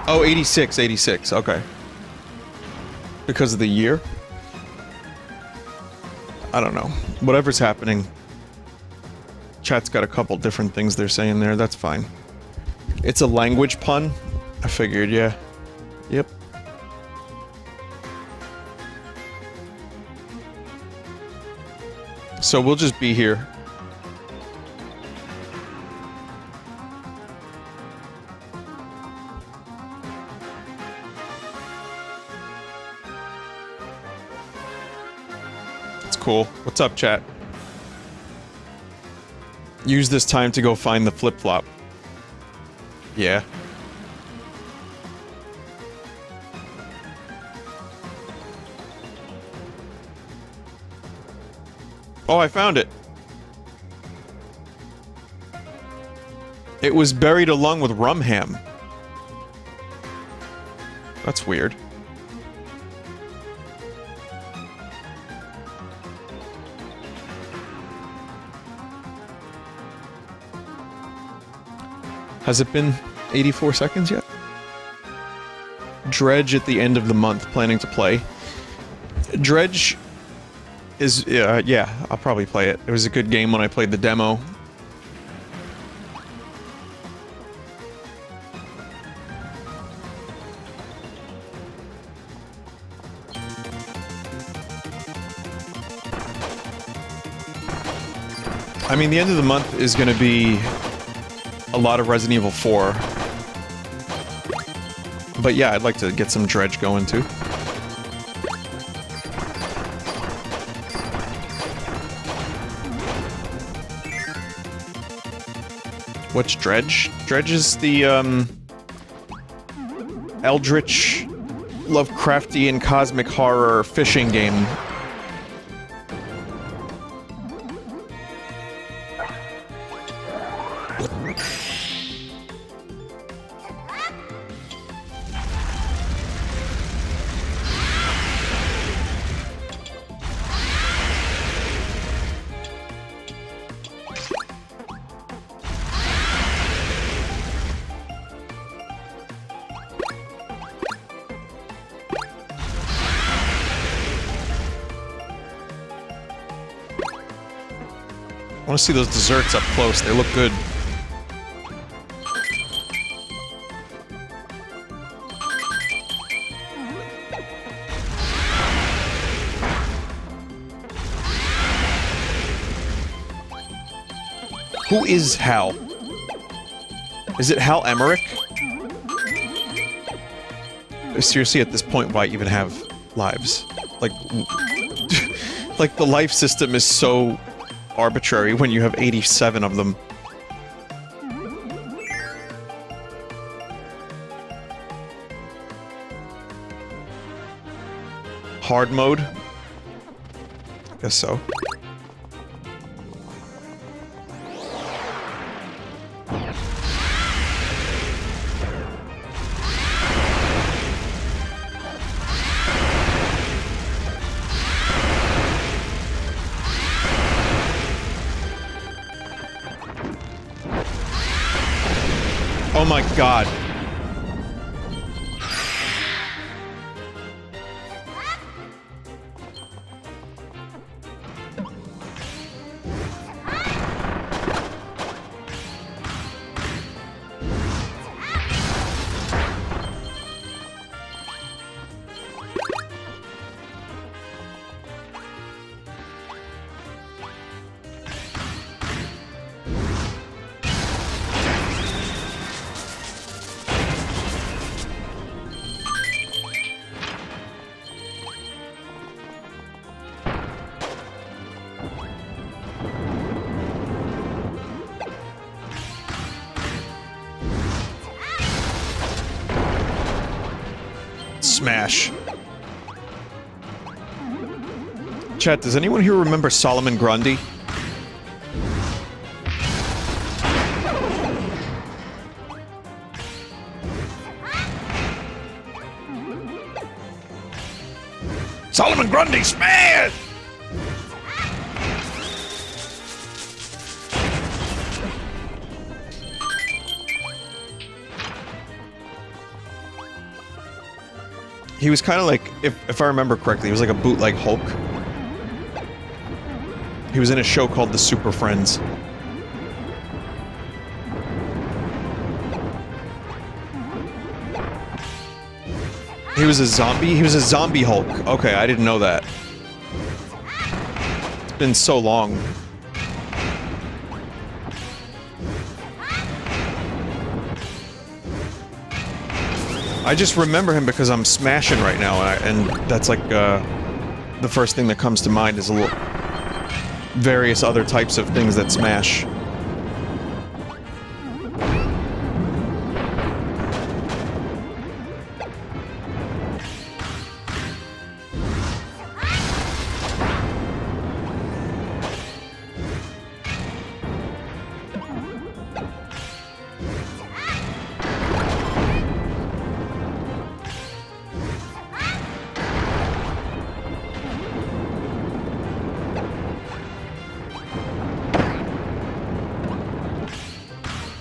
Speaker 1: Oh, 86, okay. Because of the year? I don't know. Whatever's happening. Chat's got a couple different things they're saying there, that's fine. It's a language pun? I figured, yeah. Yep. So we'll just be here. Cool. What's up, chat? Use this time to go find the flip-flop. Yeah. Oh, I found it. It was buried along with rum ham. That's weird. Has it been 84 seconds yet? Dredge at the end of the month, planning to play. Dredge is, yeah, I'll probably play it. It was a good game when I played the demo. I mean, the end of the month is going to be a lot of Resident Evil 4. But yeah, I'd like to get some Dredge going too. What's Dredge? Dredge is the, Eldritch, Lovecraftian, cosmic horror fishing game. I want to see those desserts up close. They look good. Who is Hal? Is it Hal Emmerich? Seriously, at this point, why even have lives? Like, like the life system is so arbitrary when you have 87 of them. Hard mode? I guess so. Oh my god. Smash. Chat, does anyone here remember Solomon Grundy? Solomon Grundy, smash! He was kind of like, if I remember correctly, he was like a bootleg Hulk. He was in a show called The Super Friends. He was a zombie? He was a zombie Hulk. Okay, I didn't know that. It's been so long. I just remember him because I'm smashing right now, and that's like, the first thing that comes to mind is various other types of things that smash.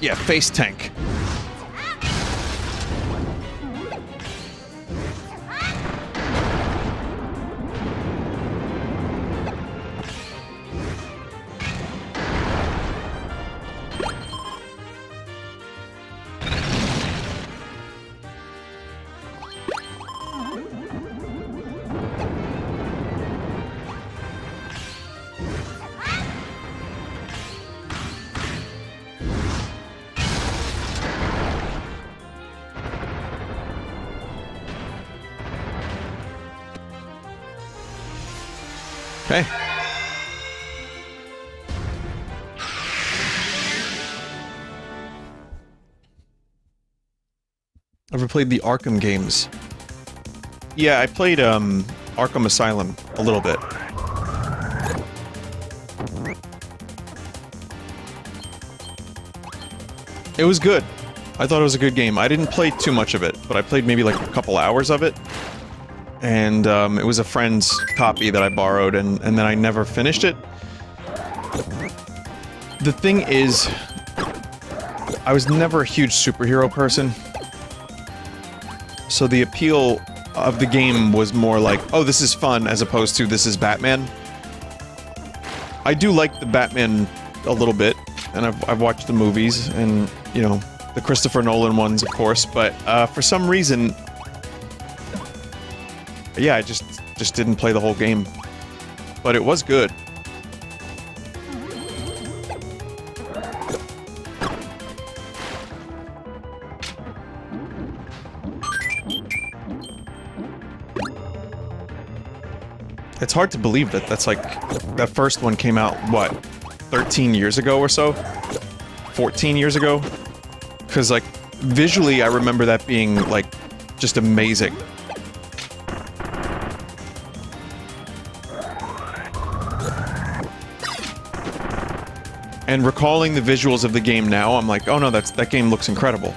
Speaker 1: Yeah, face tank. Okay. Ever played the Arkham games? Yeah, I played Arkham Asylum a little bit. It was good. I thought it was a good game. I didn't play too much of it, but I played maybe like a couple hours of it. And it was a friend's copy that I borrowed, and then I never finished it. The thing is, I was never a huge superhero person. So the appeal of the game was more like, oh, this is fun, as opposed to this is Batman. I do like the Batman a little bit, and I've watched the movies, and, you know, the Christopher Nolan ones, of course, but for some reason, yeah, I just didn't play the whole game. But it was good. It's hard to believe that that's like, that first one came out, what, 13 years ago or so? 14 years ago? Because, like, visually I remember that being, like, just amazing. And recalling the visuals of the game now, I'm like, oh no, that game looks incredible.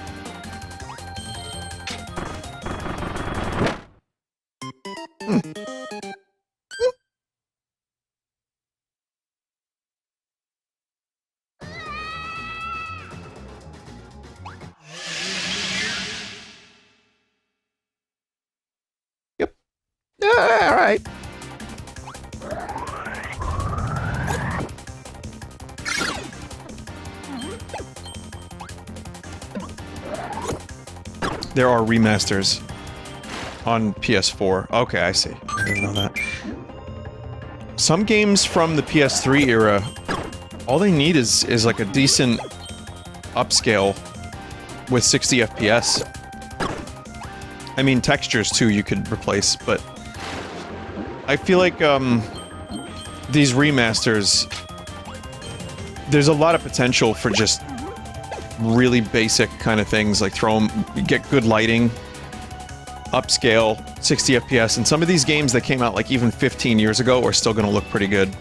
Speaker 1: Yep. All right. There are remasters on PS4. Okay, I see. I didn't know that. Some games from the PS3 era, all they need is like a decent upscale with 60 FPS. I mean, textures too you could replace, but I feel like these remasters, there's a lot of potential for just really basic kind of things, like get good lighting, upscale, 60 FPS, and some of these games that came out like even 15 years ago are still gonna look pretty good.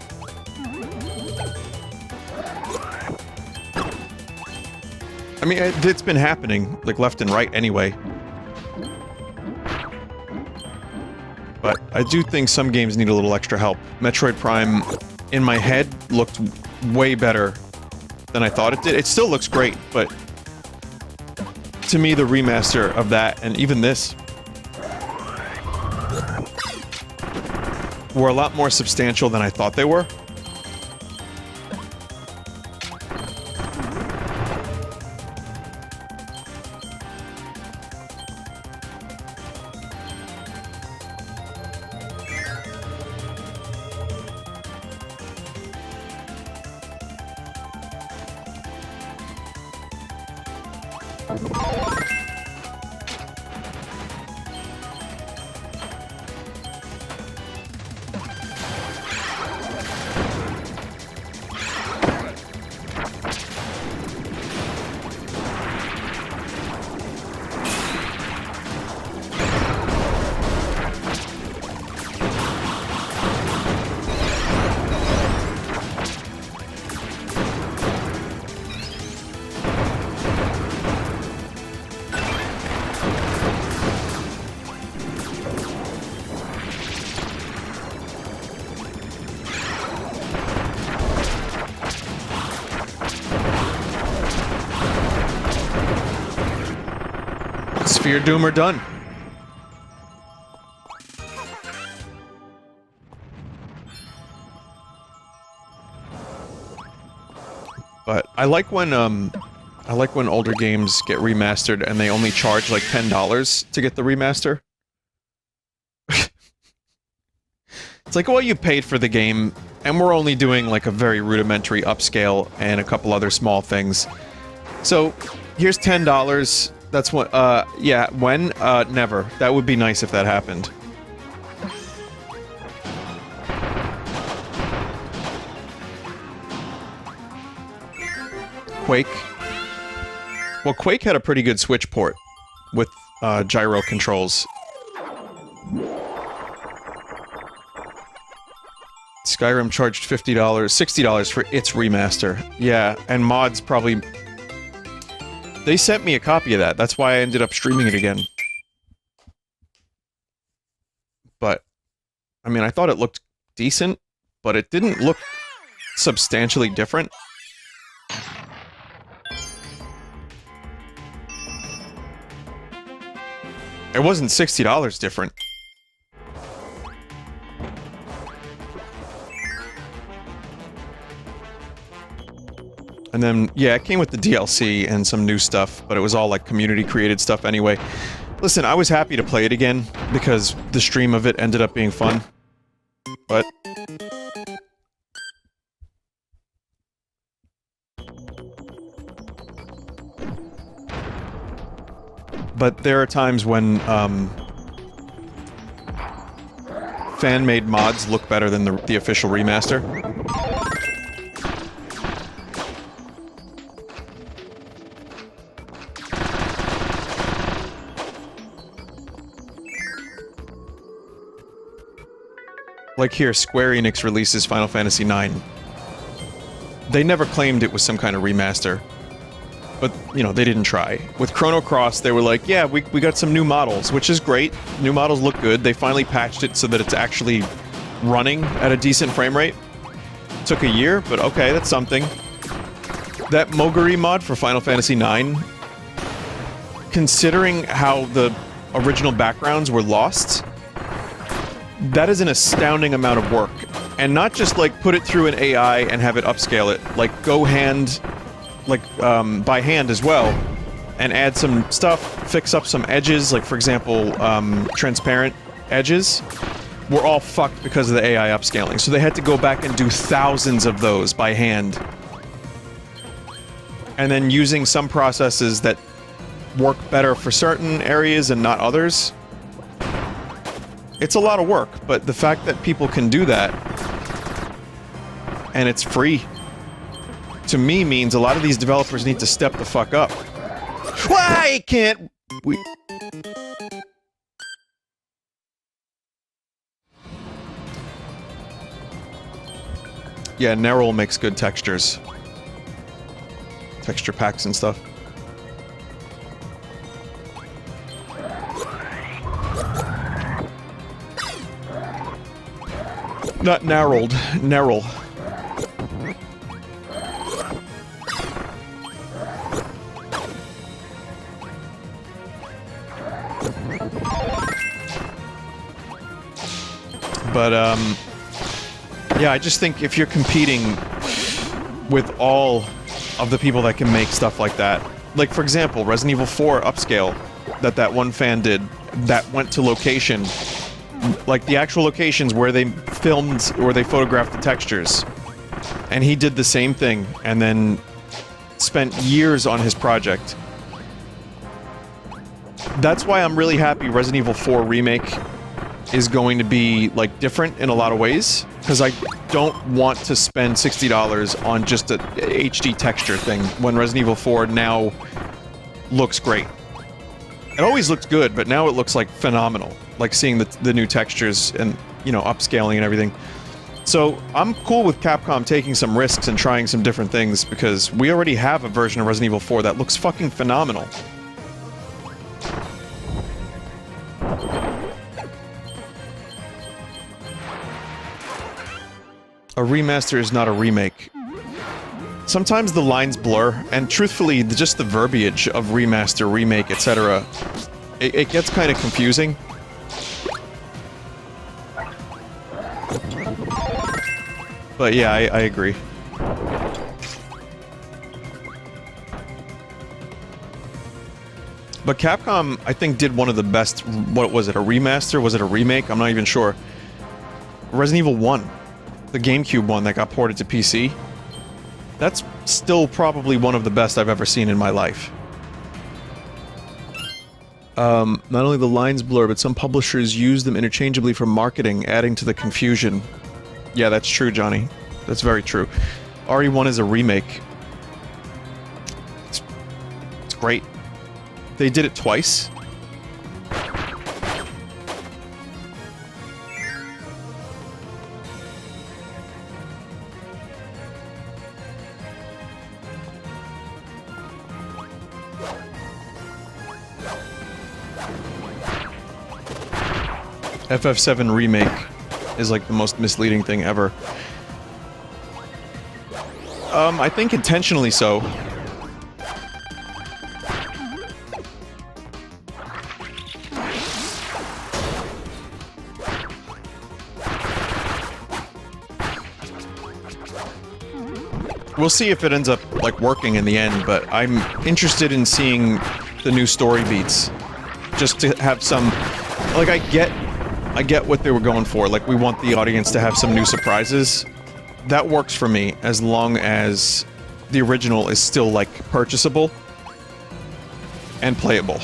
Speaker 1: I mean, it's been happening, like, left and right anyway. But I do think some games need a little extra help. Metroid Prime, in my head, looked way better than I thought it did. It still looks great, but to me, the remaster of that, and even this, were a lot more substantial than I thought they were. Fear Doom are done. But I like when older games get remastered and they only charge like $10 to get the remaster. It's like, well, you paid for the game, and we're only doing like a very rudimentary upscale and a couple other small things. So, here's $10. That's what, yeah, when? Never. That would be nice if that happened. Quake. Well, Quake had a pretty good Switch port with gyro controls. Skyrim charged $50, $60 for its remaster. Yeah, and mods probably... They sent me a copy of that. That's why I ended up streaming it again. But, I mean, I thought it looked decent, but it didn't look substantially different. It wasn't $60 different. And then, yeah, it came with the DLC and some new stuff, but it was all like community-created stuff anyway. Listen, I was happy to play it again, because the stream of it ended up being fun. But... But there are times when, fan-made mods look better than the official remaster. Like here, Square Enix releases Final Fantasy IX. They never claimed it was some kind of remaster. But, you know, they didn't try. With Chrono Cross, they were like, yeah, we got some new models, which is great. New models look good. They finally patched it so that it's actually running at a decent frame rate. Took a year, but okay, that's something. That Moguri mod for Final Fantasy IX, considering how the original backgrounds were lost, that is an astounding amount of work. And not just, like, put it through an AI and have it upscale it. Like, go hand... like, by hand as well, and add some stuff, fix up some edges, like, for example, transparent edges, were all fucked because of the AI upscaling, so they had to go back and do thousands of those by hand. And then using some processes that work better for certain areas and not others. It's a lot of work, but the fact that people can do that, and it's free, to me means a lot of these developers need to step the fuck up. Why can't we... Yeah, Nerol makes good textures. Texture packs and stuff. Not narrowed, Nerol. But, yeah, I just think if you're competing with all of the people that can make stuff like that, like, for example, Resident Evil 4 upscale that one fan did, that went to location, like, the actual locations where they filmed or they photographed the textures, and he did the same thing, and then spent years on his project. That's why I'm really happy Resident Evil 4 Remake is going to be, like, different in a lot of ways, because I don't want to spend $60 on just a HD texture thing, when Resident Evil 4 now looks great. It always looked good, but now it looks, like, phenomenal. Like, seeing the new textures and, you know, upscaling and everything. So, I'm cool with Capcom taking some risks and trying some different things, because we already have a version of Resident Evil 4 that looks fucking phenomenal. A remaster is not a remake. Sometimes the lines blur, and truthfully, just the verbiage of remaster, remake, etc. it gets kind of confusing. But yeah, I agree. But Capcom, I think, did one of the best... What was it, a remaster? Was it a remake? I'm not even sure. Resident Evil 1. The GameCube one that got ported to PC. That's still probably one of the best I've ever seen in my life. Not only the lines blur, but some publishers use them interchangeably for marketing, adding to the confusion. Yeah, that's true, Johnny. That's very true. RE1 is a remake. It's great. They did it twice. FF7 Remake is like the most misleading thing ever. I think intentionally so. We'll see if it ends up, like, working in the end, but I'm interested in seeing the new story beats. Just to have some... Like, I get what they were going for. Like, we want the audience to have some new surprises. That works for me, as long as the original is still, like, purchasable and playable.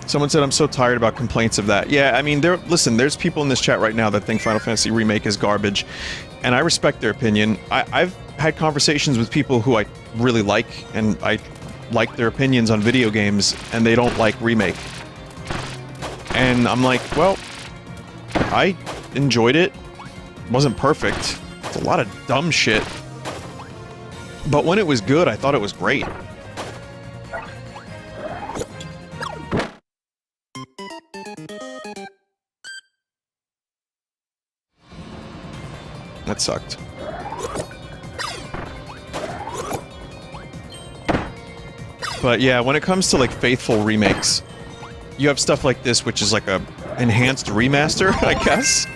Speaker 1: Someone said, I'm so tired about complaints of that. Yeah, I mean, listen, there's people in this chat right now that think Final Fantasy Remake is garbage, and I respect their opinion. I've had conversations with people who I really like, and I like their opinions on video games, and they don't like Remake. And I'm like, well, I enjoyed it. It wasn't perfect. It's a lot of dumb shit. But when it was good, I thought it was great. That sucked. But yeah, when it comes to, like, faithful remakes, you have stuff like this, which is like a enhanced remaster, I guess?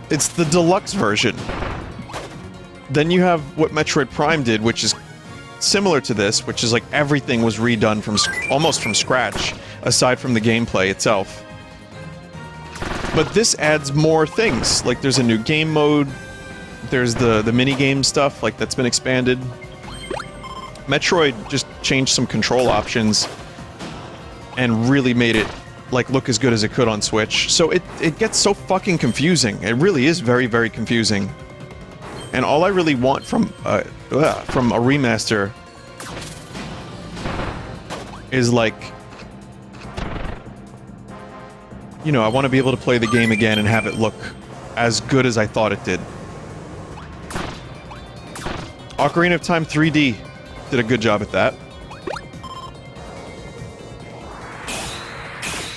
Speaker 1: It's the deluxe version. Then you have what Metroid Prime did, which is similar to this, which is like everything was redone from almost from scratch, aside from the gameplay itself. But this adds more things, like there's a new game mode, there's the mini-game stuff, like that's been expanded. Metroid just changed some control options and really made it, like, look as good as it could on Switch. So it gets so fucking confusing. It really is very, very confusing. And all I really want from a remaster is, like, you know, I want to be able to play the game again and have it look as good as I thought it did. Ocarina of Time 3D did a good job at that.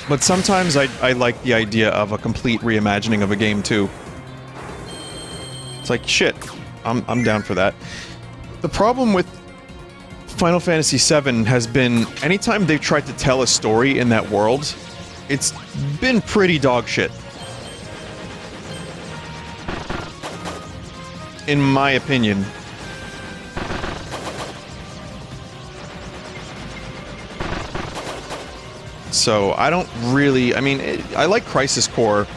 Speaker 1: But sometimes I like the idea of a complete reimagining of a game, too. It's like, shit, I'm down for that. The problem with Final Fantasy VII has been, anytime they've tried to tell a story in that world, it's been pretty dog shit. In my opinion. So, I don't really... I mean, I like Crisis Core.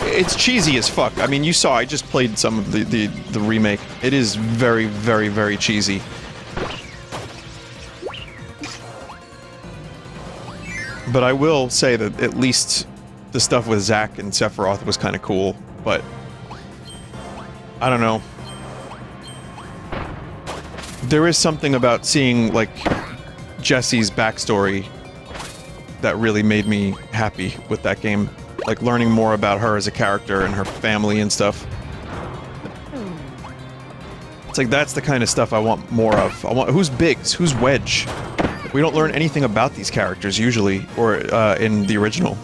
Speaker 1: It's cheesy as fuck. I mean, you saw, I just played some of the remake. It is very, very, very cheesy. But I will say that at least the stuff with Zack and Sephiroth was kind of cool, but... I don't know. There is something about seeing, like, Jessie's backstory that really made me happy with that game. Like, learning more about her as a character and her family and stuff. It's like, that's the kind of stuff I want more of. I want... Who's Biggs? Who's Wedge? We don't learn anything about these characters, usually, or, in the original.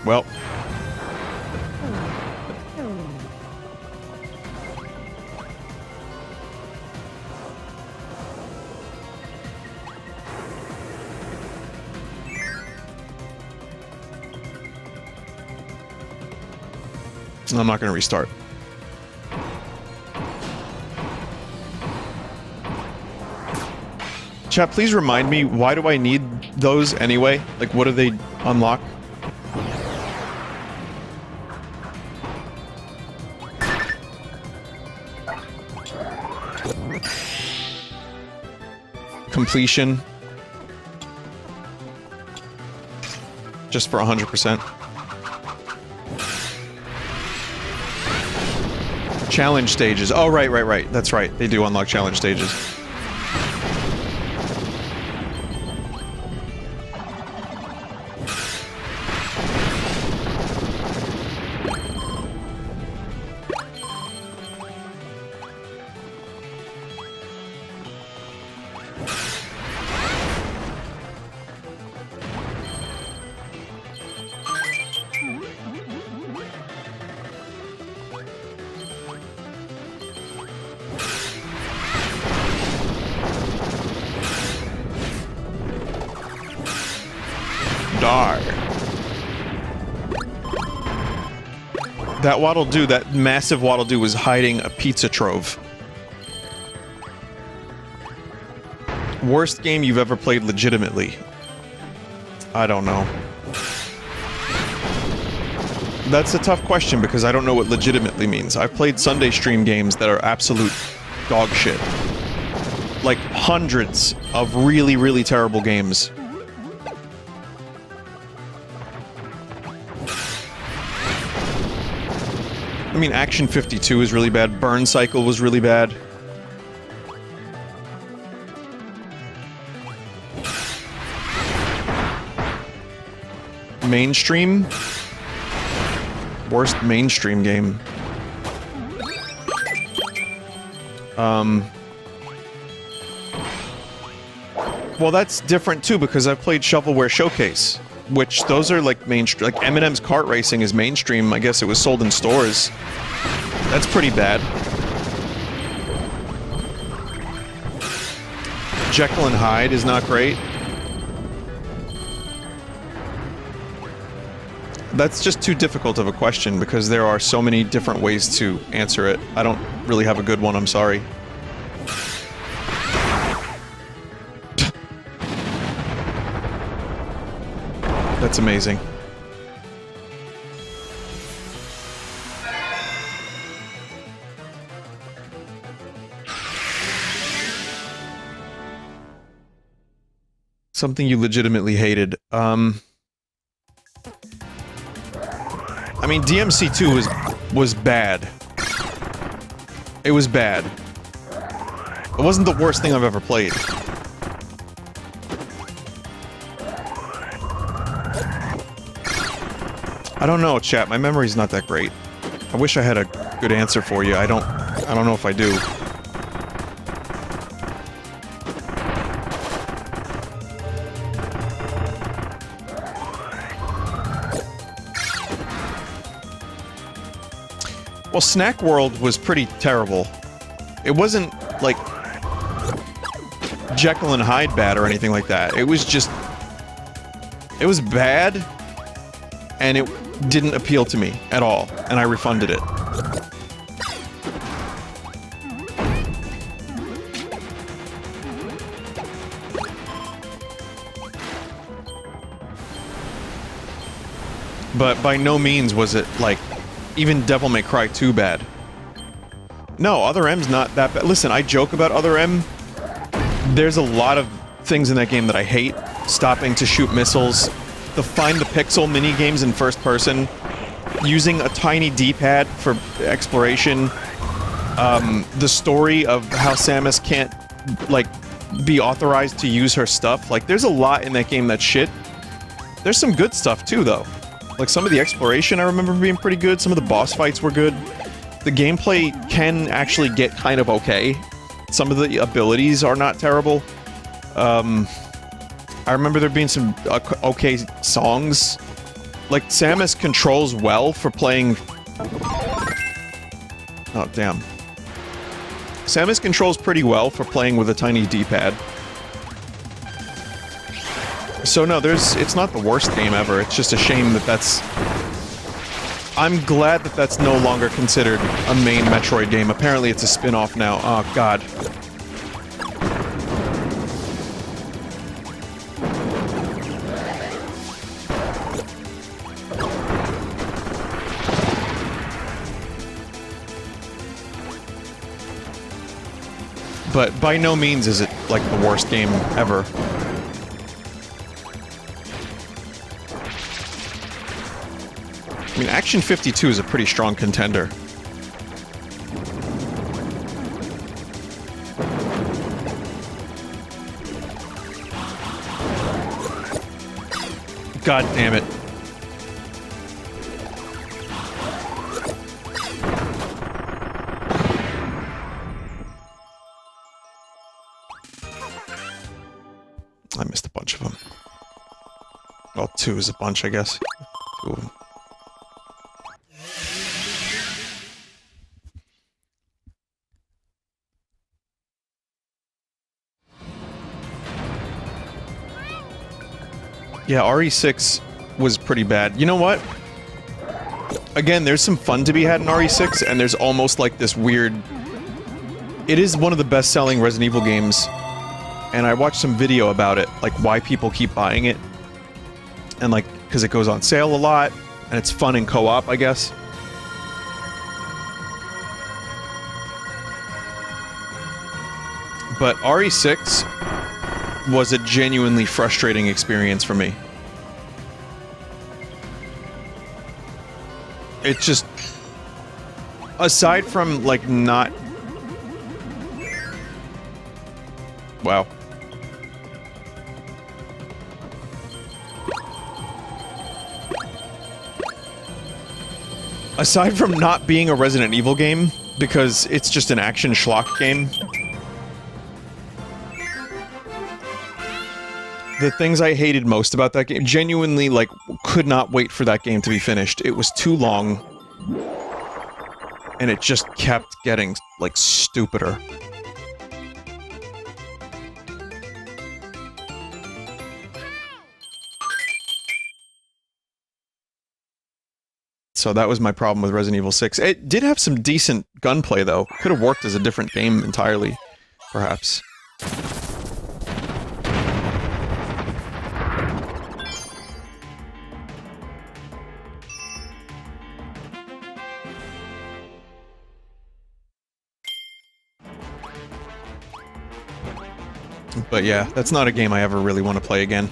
Speaker 1: Well. I'm not going to restart. Chat, please remind me, why do I need those anyway? Like, what do they unlock? Completion. Just for 100%. Challenge stages. Oh, right. That's right. They do unlock challenge stages. That Waddle Doo, that massive Waddle Doo was hiding a pizza trove. Worst game you've ever played legitimately? I don't know. That's a tough question because I don't know what legitimately means. I've played Sunday stream games that are absolute dog shit. Like hundreds of really, really terrible games. I mean, Action 52 is really bad. Burn Cycle was really bad. Mainstream? Worst mainstream game. Well, that's different too because I've played Shovelware Showcase. Which, those are like mainstream, like Eminem's Kart Racing is mainstream, I guess it was sold in stores. That's pretty bad. Jekyll and Hyde is not great. That's just too difficult of a question because there are so many different ways to answer it. I don't really have a good one, I'm sorry. That's amazing. Something you legitimately hated. I mean, DMC2 was bad. It was bad. It wasn't the worst thing I've ever played. I don't know, chat. My memory's not that great. I wish I had a good answer for you. I don't know if I do. Well, Snack World was pretty terrible. It wasn't, like, Jekyll and Hyde bad or anything like that. It was just... It was bad, and it didn't appeal to me at all, and I refunded it. But by no means was it, like, even Devil May Cry 2 bad. No, Other M's not that bad. Listen, I joke about Other M. There's a lot of things in that game that I hate. Stopping to shoot missiles, the Find the Pixel mini-games in first person, using a tiny D-pad for exploration, the story of how Samus can't, like, be authorized to use her stuff. Like, there's a lot in that game that's shit. There's some good stuff, too, though. Like, some of the exploration I remember being pretty good, some of the boss fights were good. The gameplay can actually get kind of okay. Some of the abilities are not terrible. I remember there being some okay songs. Like, Samus controls well for playing... Oh, damn. Samus controls pretty well for playing with a tiny D-pad. So no, it's not the worst game ever, it's just a shame that that's... I'm glad that that's no longer considered a main Metroid game. Apparently it's a spin-off now. Oh, God. But by no means is it, like, the worst game ever. I mean, Action 52 is a pretty strong contender. God damn it. I missed a bunch of them. Well, 2 is a bunch, I guess. 2 of them. Yeah, RE6 was pretty bad. You know what? Again, there's some fun to be had in RE6, and there's almost like this weird... It is one of the best-selling Resident Evil games, and I watched some video about it, like why people keep buying it. And like, because it goes on sale a lot, and it's fun in co-op, I guess. But RE6 was a genuinely frustrating experience for me. It's just... Aside from, like, not... Wow. Aside from not being a Resident Evil game, because it's just an action schlock game, the things I hated most about that game, genuinely, like, could not wait for that game to be finished. It was too long, and it just kept getting, like, stupider. So that was my problem with Resident Evil 6. It did have some decent gunplay, though. Could have worked as a different game entirely, perhaps. But yeah, that's not a game I ever really want to play again.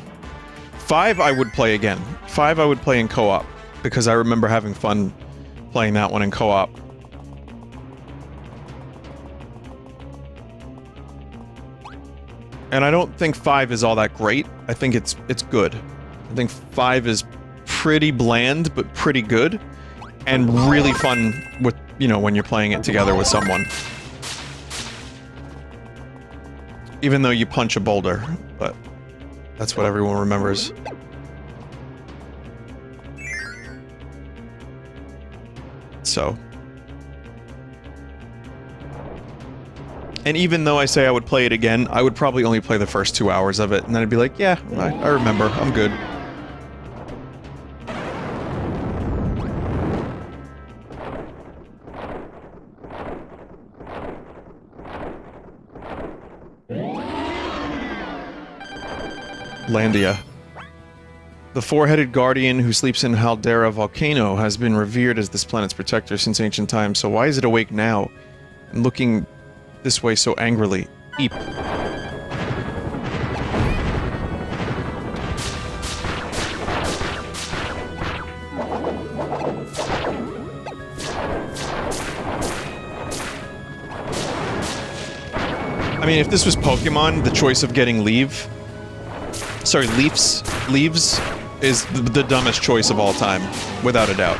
Speaker 1: 5 I would play again. 5 I would play in co-op, because I remember having fun playing that one in co-op. And I don't think 5 is all that great. I think it's good. I think 5 is pretty bland, but pretty good. And really fun with, you know, when you're playing it together with someone. Even though you punch a boulder, but that's what everyone remembers. So. And even though I say I would play it again, I would probably only play the first 2 hours of it, and then I'd be like, yeah, I remember, I'm good. Landia. The four-headed guardian who sleeps in Haldera Volcano has been revered as this planet's protector since ancient times, so why is it awake now? And looking this way so angrily. Eep. I mean, if this was Pokemon, the choice of getting leaves is the dumbest choice of all time, without a doubt.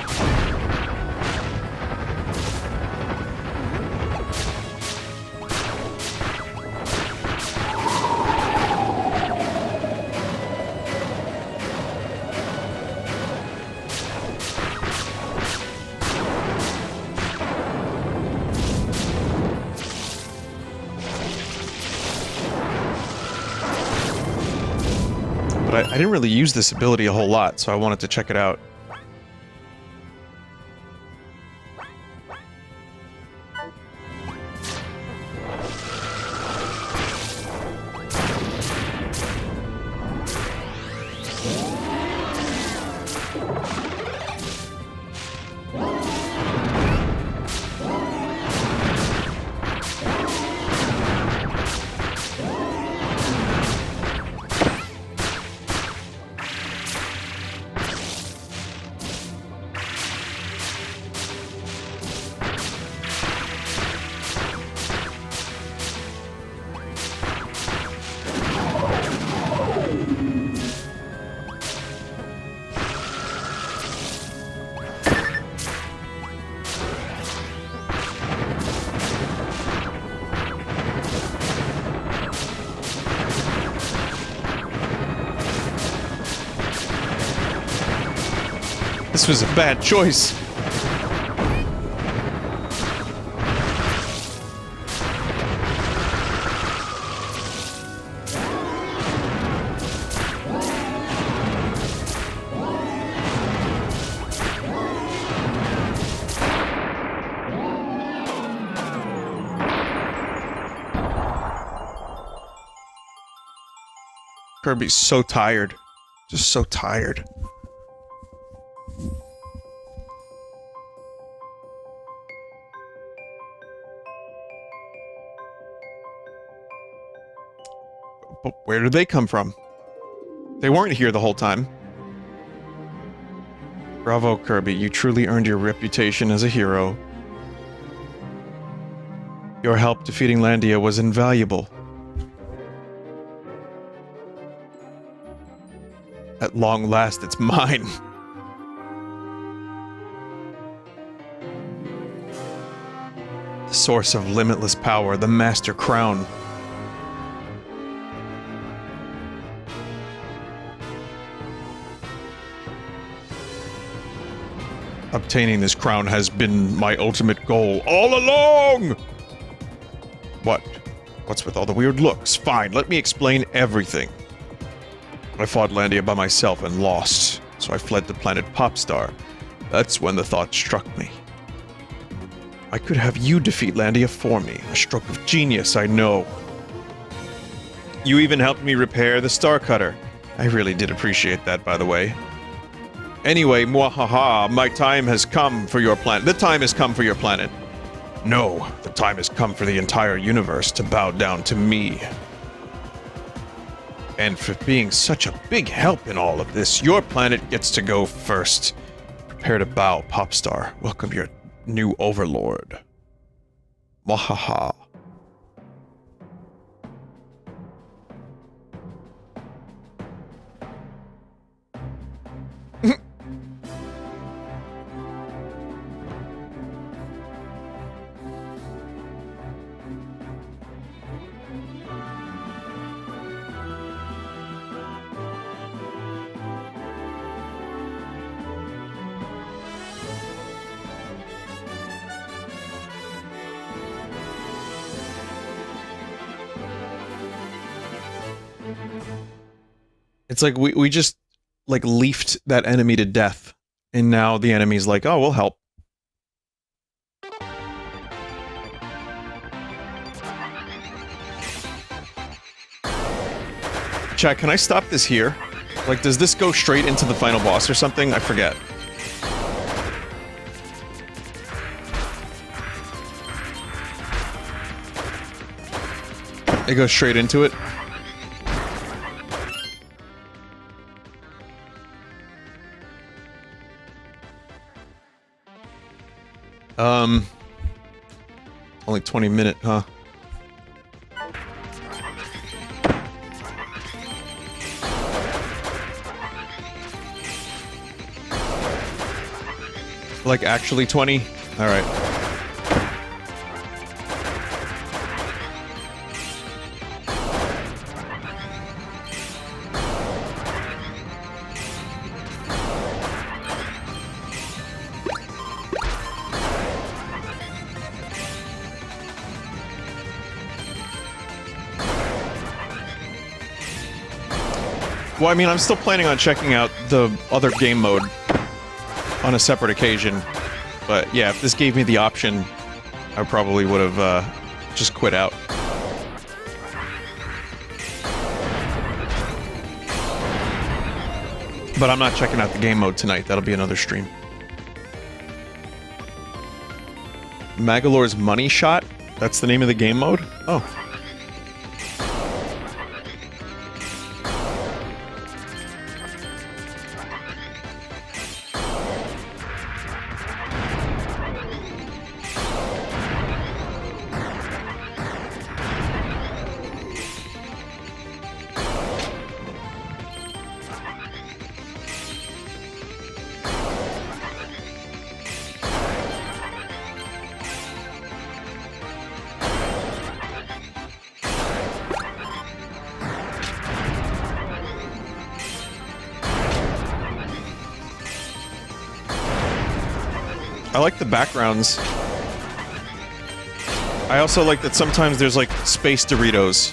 Speaker 1: but I didn't really use this ability a whole lot, so I wanted to check it out. This was a bad choice. Kirby's so tired. Just so tired. But where did they come from? They weren't here the whole time. Bravo, Kirby. You truly earned your reputation as a hero. Your help defeating Landia was invaluable. At long last, it's mine. The source of limitless power, the Master Crown. Obtaining this crown has been my ultimate goal all along! What? What's with all the weird looks? Fine, let me explain everything. I fought Landia by myself and lost, so I fled to planet Popstar. That's when the thought struck me. I could have you defeat Landia for me. A stroke of genius, I know. You even helped me repair the Star Cutter. I really did appreciate that, by the way. Anyway, mwahaha, my time has come for your planet. The time has come for your planet. No, the time has come for the entire universe to bow down to me. And for being such a big help in all of this, your planet gets to go first. Prepare to bow, Popstar. Welcome your new overlord. Mwahaha. It's like we just, like, leafed that enemy to death. And now the enemy's like, oh, we'll help. Chat, can I stop this here? Like, does this go straight into the final boss or something? I forget. It goes straight into it? Only 20-minute, huh? Like, actually 20? Alright. Well, I mean, I'm still planning on checking out the other game mode on a separate occasion. But yeah, if this gave me the option, I probably would have just quit out. But I'm not checking out the game mode tonight. That'll be another stream. Magolor's Money Shot? That's the name of the game mode? Oh. I like the backgrounds. I also like that sometimes there's like space Doritos.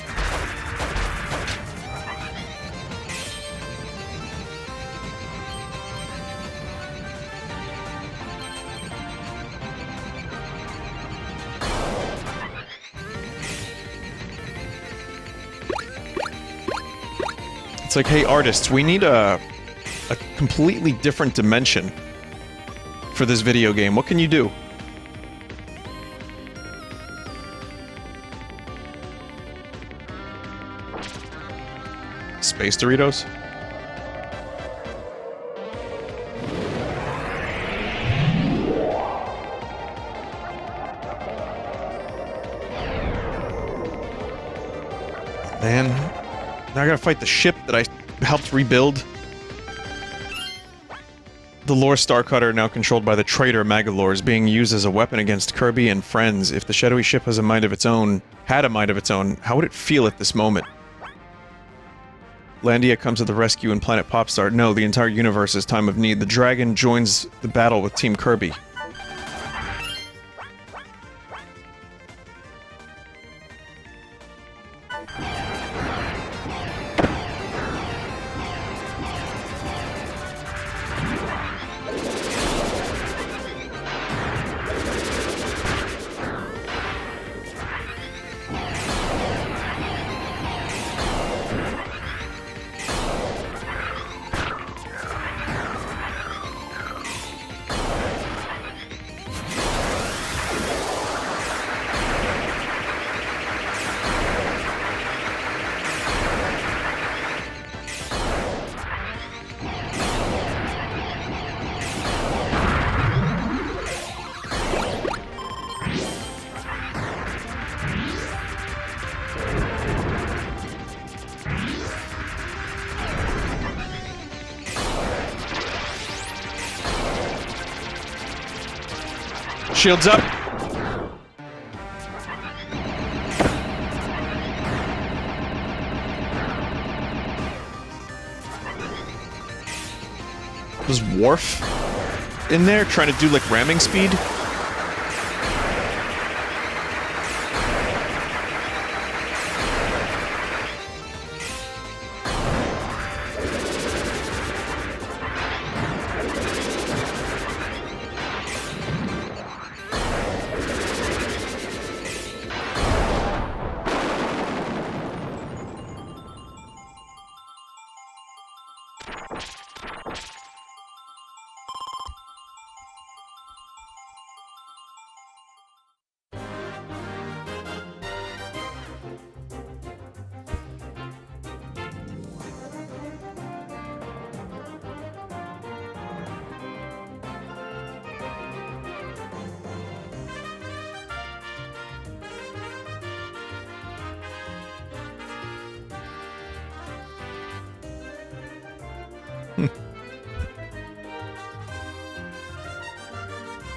Speaker 1: It's like, hey artists, we need a completely different dimension for this video game. What can you do? Space Doritos? Man, now I gotta fight the ship that I helped rebuild. The lore Starcutter, now controlled by the traitor Magolor, is being used as a weapon against Kirby and friends. If the shadowy ship has a mind of its own, how would it feel at this moment? Landia comes to the rescue in Planet Popstar. No, the entire universe is time of need. The dragon joins the battle with Team Kirby. Shields up. Was Worf in there trying to do like ramming speed?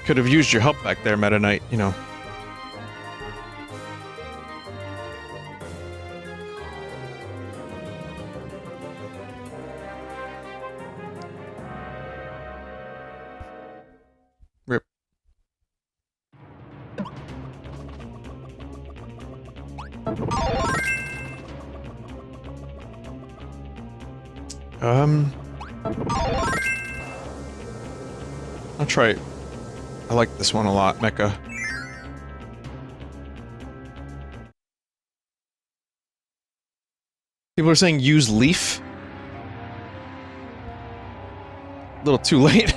Speaker 1: Could have used your help back there, Meta Knight, you know. Rip. I'll try it. I like this one a lot, Mecha. People are saying use leaf. A little too late.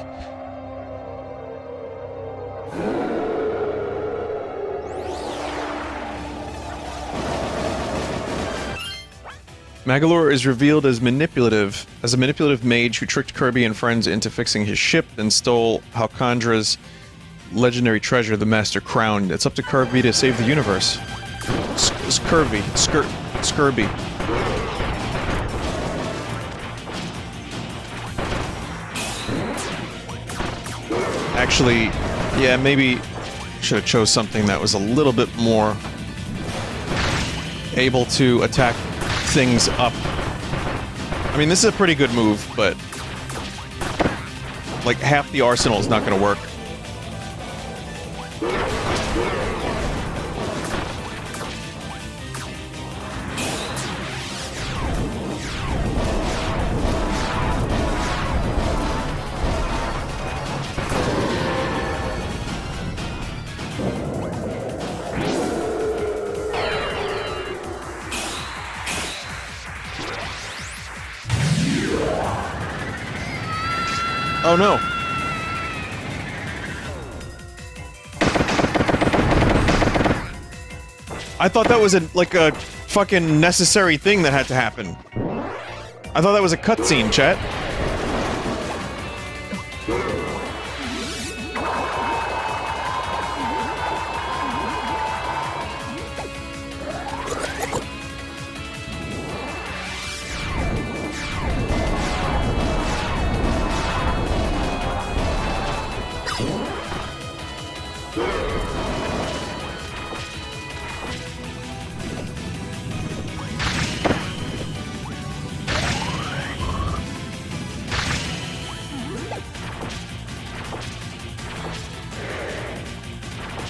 Speaker 1: Magalore is revealed as a manipulative mage who tricked Kirby and friends into fixing his ship and stole Halcondra's legendary treasure, the Master Crown. It's up to Kirby to save the universe. Scurvy. Scurby. Actually, yeah, maybe should have chose something that was a little bit more able to attack things up. I mean, this is a pretty good move, but like half the arsenal is not going to work. Oh no. I thought that was like a fucking necessary thing that had to happen. I thought that was a cutscene, chat.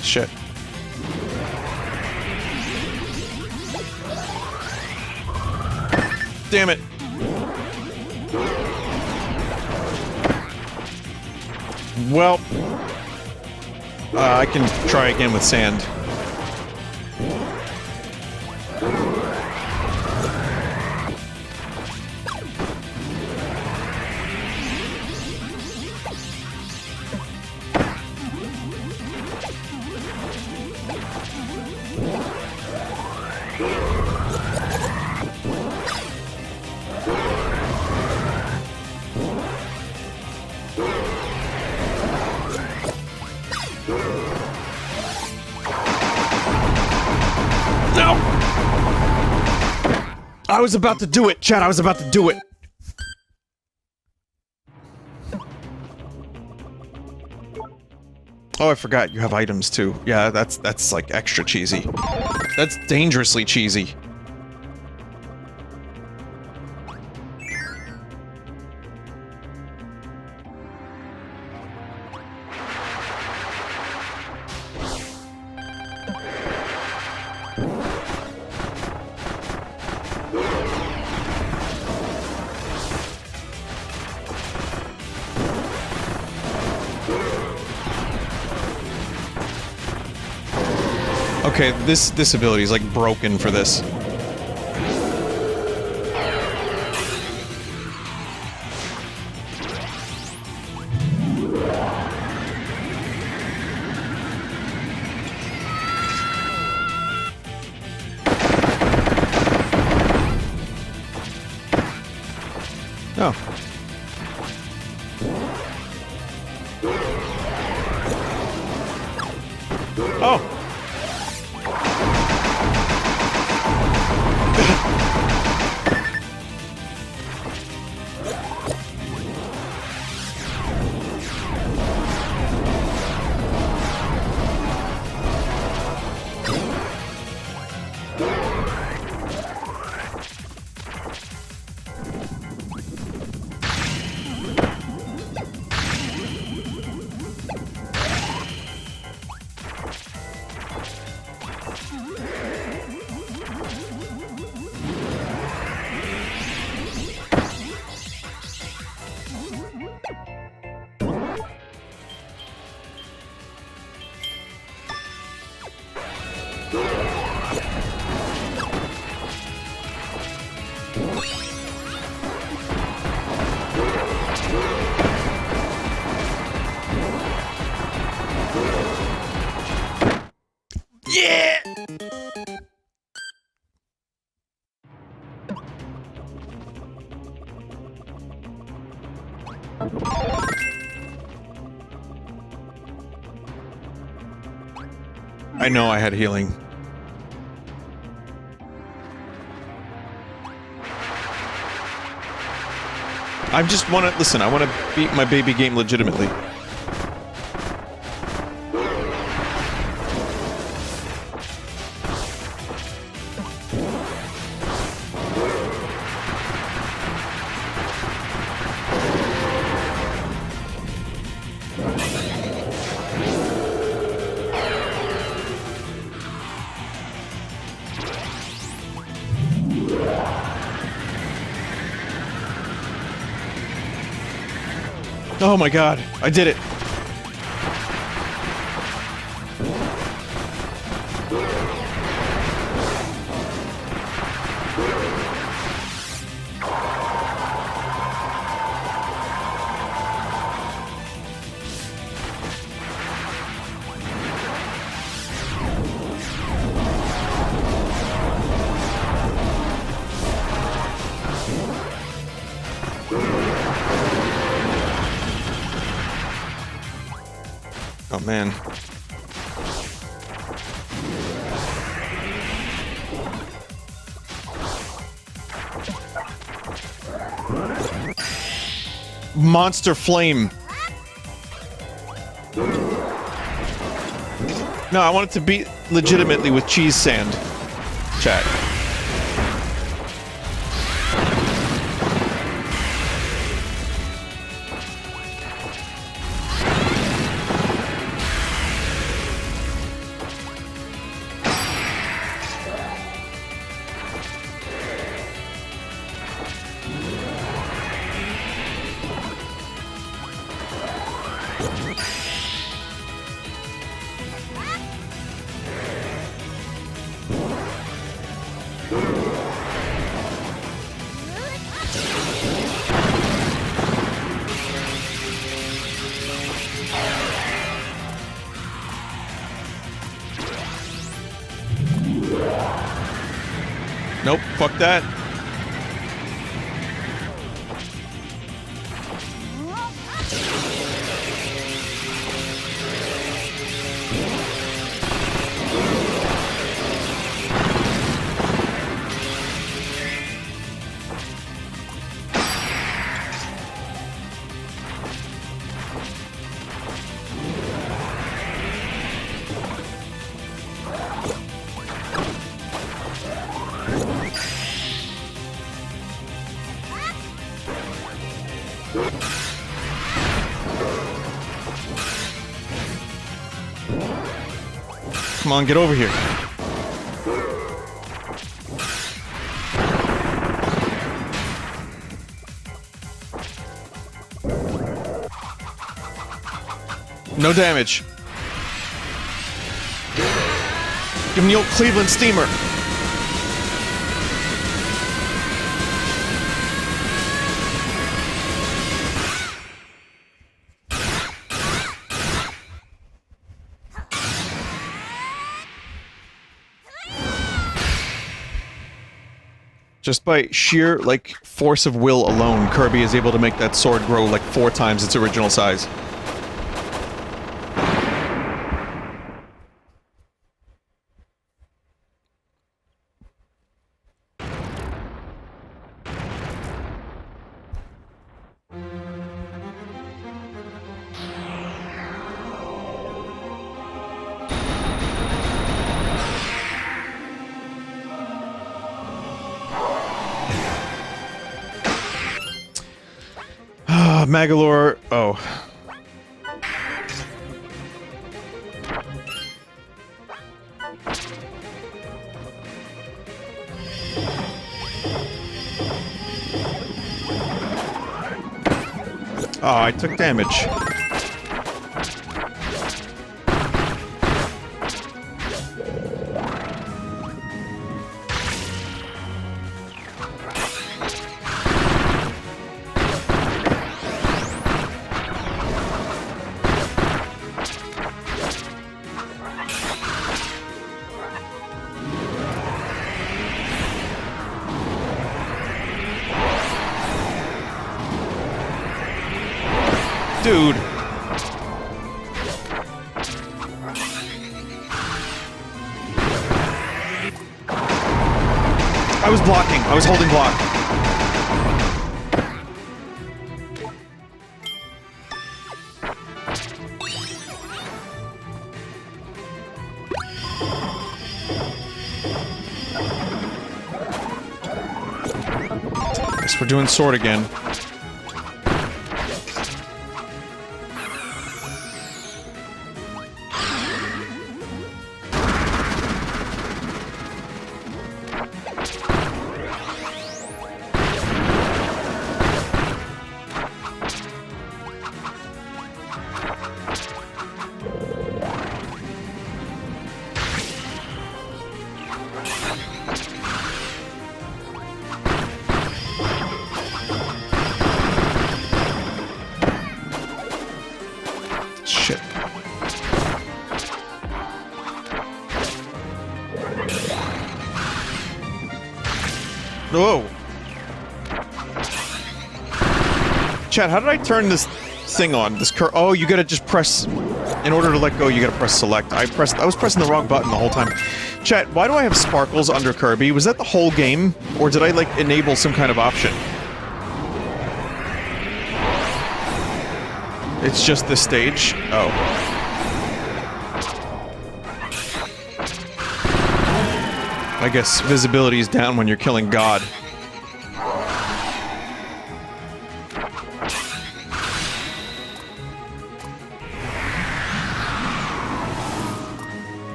Speaker 1: Shit. Damn it. Well, I can try again with sand. I was about to do it, chat. I was about to do it. Oh, I forgot. You have items too. Yeah, that's like extra cheesy. That's dangerously cheesy. Okay, this ability is like broken for this. Oh. Oh. I know I had healing. I just want to... Listen, I want to beat my baby game legitimately. Oh my god, I did it! Oh man. Monster flame. No, I want it to be legitimately with cheese sand. Chat. Nope, fuck that. Come on, get over here. No damage. Give him the old Cleveland steamer. Just by sheer, like, force of will alone, Kirby is able to make that sword grow, like, 4 times its original size. Magalore. Oh. Oh, I took damage. Dude. I was blocking. I was holding block. Guess we're doing sword again. Shit. Whoa. Chat, how did I turn this thing on? This oh, you gotta just press... In order to let go, you gotta press select. I was pressing the wrong button the whole time. Chat, why do I have sparkles under Kirby? Was that the whole game? Or did I, like, enable some kind of option? It's just this stage? Oh. I guess visibility is down when you're killing God.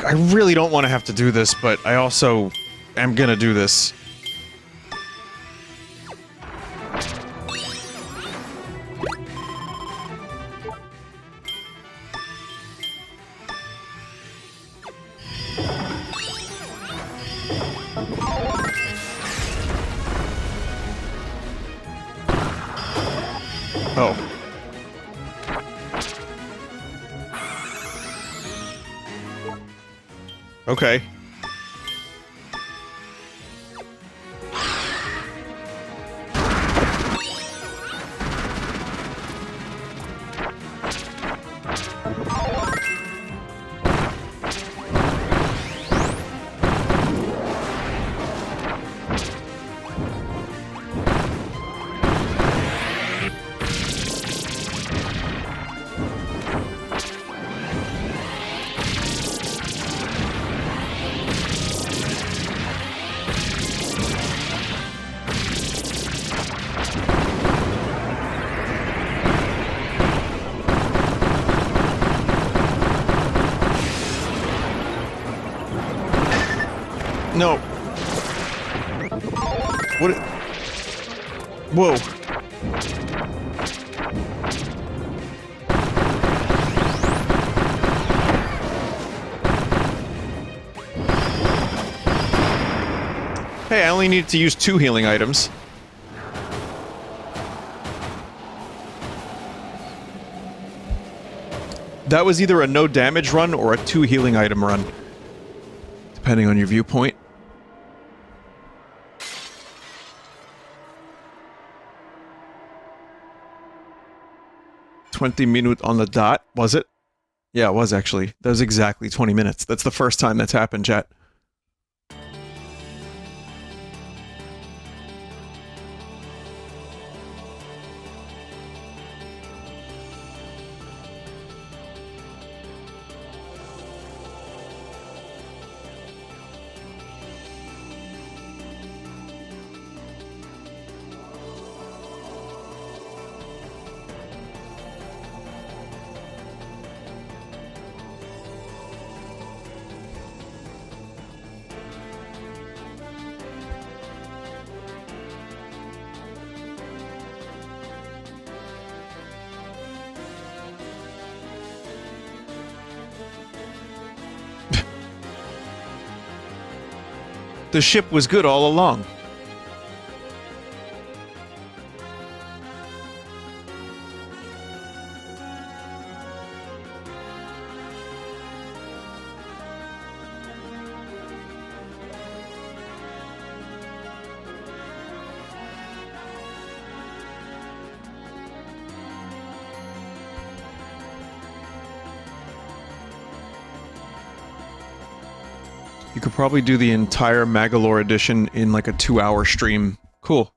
Speaker 1: I really don't want to have to do this, but I also am gonna do this. Oh. Okay. No. What? Whoa. Hey, I only needed to use 2 healing items. That was either a no damage run or a 2 healing item run, depending on your viewpoint. 20 minutes on the dot, was it? Yeah, it was actually. That was exactly 20 minutes. That's the first time that's happened, chat. The ship was good all along. You could probably do the entire Magalore edition in like a 2-hour stream. Cool.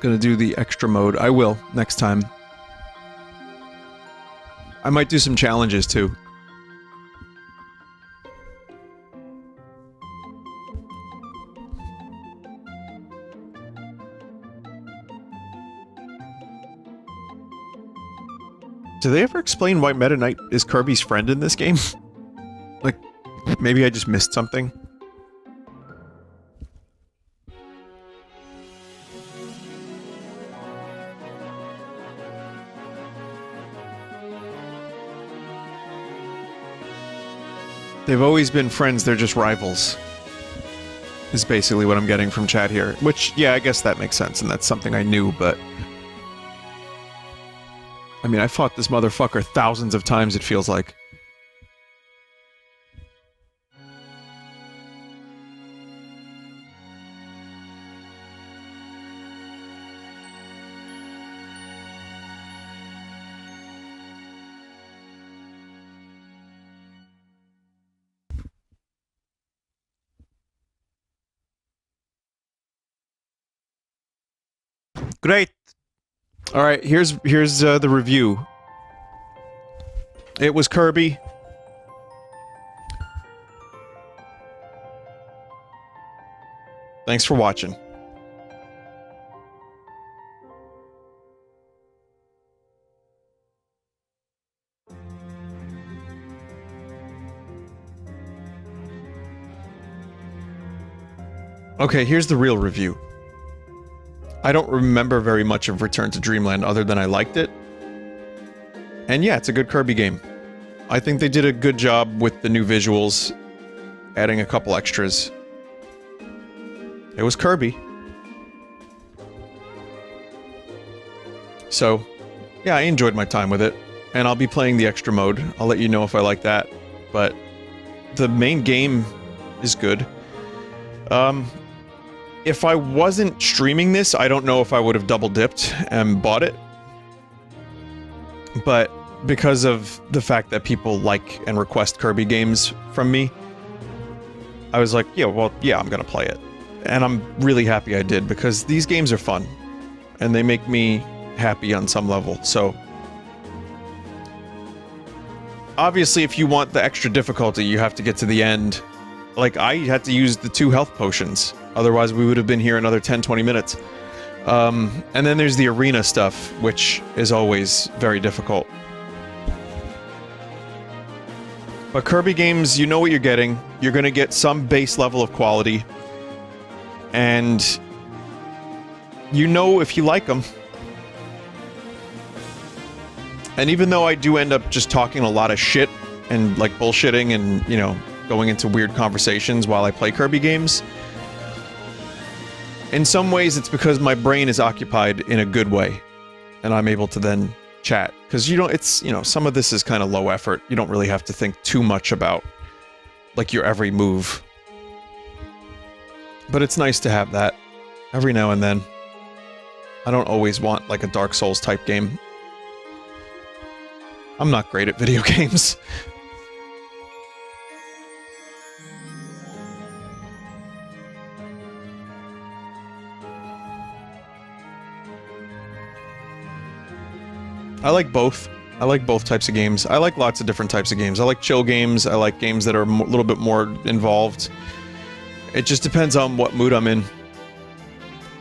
Speaker 1: Gonna do the extra mode. I will, next time. I might do some challenges, too. Do they ever explain why Meta Knight is Kirby's friend in this game? Like, maybe I just missed something? They've always been friends, they're just rivals. Is basically what I'm getting from chat here. Which, yeah, I guess that makes sense, and that's something I knew, but... I mean, I fought this motherfucker thousands of times, it feels like. Great! Alright, here's the review. It was Kirby. Thanks for watching. Okay, here's the real review. I don't remember very much of Return to Dreamland other than I liked it. And yeah, it's a good Kirby game. I think they did a good job with the new visuals, adding a couple extras. It was Kirby. So, yeah, I enjoyed my time with it. And I'll be playing the extra mode. I'll let you know if I like that. But the main game is good. If I wasn't streaming this, I don't know if I would have double dipped and bought it. But because of the fact that people like and request Kirby games from me, I was like, yeah, well, yeah, I'm gonna play it. And I'm really happy I did, because these games are fun. And they make me happy on some level, so... Obviously, if you want the extra difficulty, you have to get to the end. Like, I had to use the 2 health potions. Otherwise, we would have been here another 10-20 minutes. And then there's the arena stuff, which is always very difficult. But Kirby games, you know what you're getting. You're gonna get some base level of quality. And... you know if you like them. And even though I do end up just talking a lot of shit, and, like, bullshitting and, you know, going into weird conversations while I play Kirby games... in some ways, it's because my brain is occupied in a good way, and I'm able to then chat. Because you don't, it's, you know, some of this is kind of low effort. You don't really have to think too much about, like, your every move. But it's nice to have that every now and then. I don't always want, like, a Dark Souls type game. I'm not great at video games. I like both. I like both types of games. I like lots of different types of games. I like chill games. I like games that are a little bit more involved. It just depends on what mood I'm in.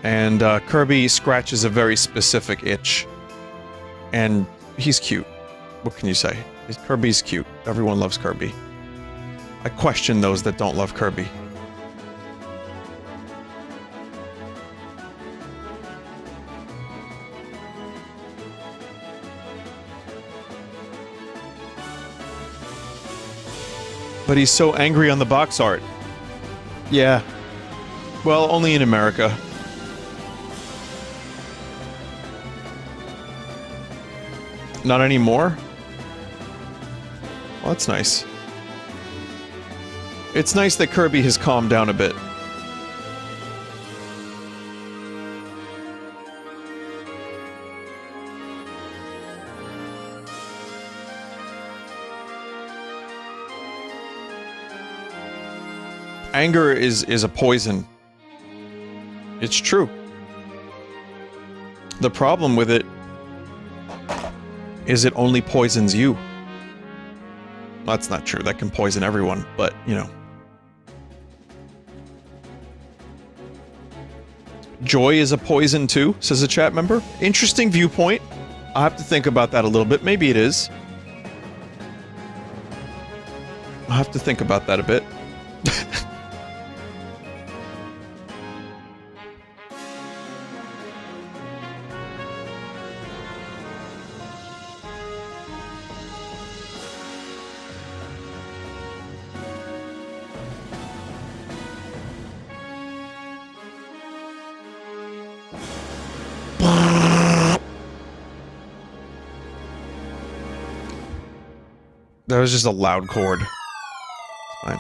Speaker 1: And Kirby scratches a very specific itch. And he's cute. What can you say? Kirby's cute. Everyone loves Kirby. I question those that don't love Kirby. But he's so angry on the box art. Yeah. Well, only in America. Not anymore? Well, that's nice. It's nice that Kirby has calmed down a bit. Anger is a poison. It's true. The problem with it is it only poisons you. That's not true. That can poison everyone, but, you know. Joy is a poison too, says a chat member. Interesting viewpoint. I'll have to think about that a little bit. Maybe it is. I'll have to think about that a bit. That was just a loud chord. Fine.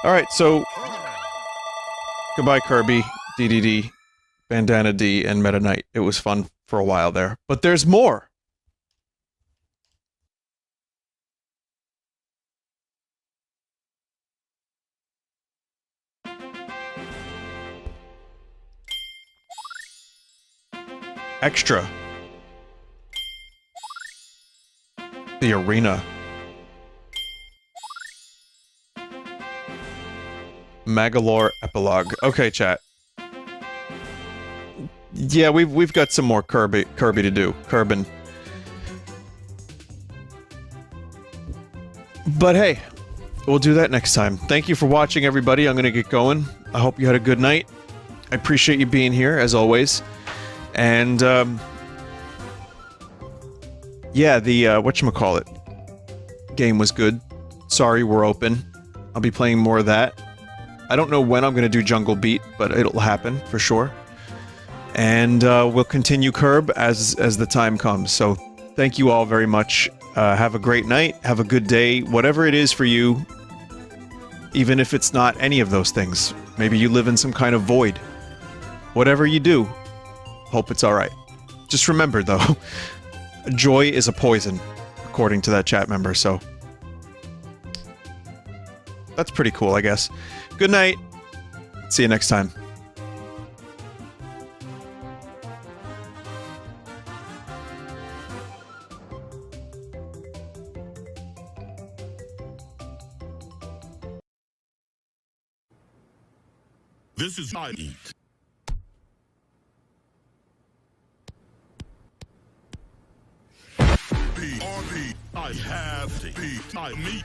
Speaker 1: Alright, so... Goodbye, Kirby, DDD, Bandana D, and Meta Knight. It was fun for a while there. But there's more! Extra. The arena. Magalore epilogue. Okay, chat. Yeah, we've got some more Kirby to do. Kerbin. But hey, we'll do that next time. Thank you for watching, everybody. I'm gonna get going. I hope you had a good night. I appreciate you being here, as always. And, yeah, the, whatchamacallit game was good. Sorry, we're open. I'll be playing more of that. I don't know when I'm gonna do Jungle Beat, but it'll happen, for sure. And, we'll continue Curb as the time comes. So, thank you all very much. Have a great night, have a good day, whatever it is for you. Even if it's not any of those things. Maybe you live in some kind of void. Whatever you do, hope it's alright. Just remember, though, joy is a poison, according to that chat member, so... That's pretty cool, I guess. Good night. See you next time.
Speaker 2: This is I eat. RP, I have to eat my meat.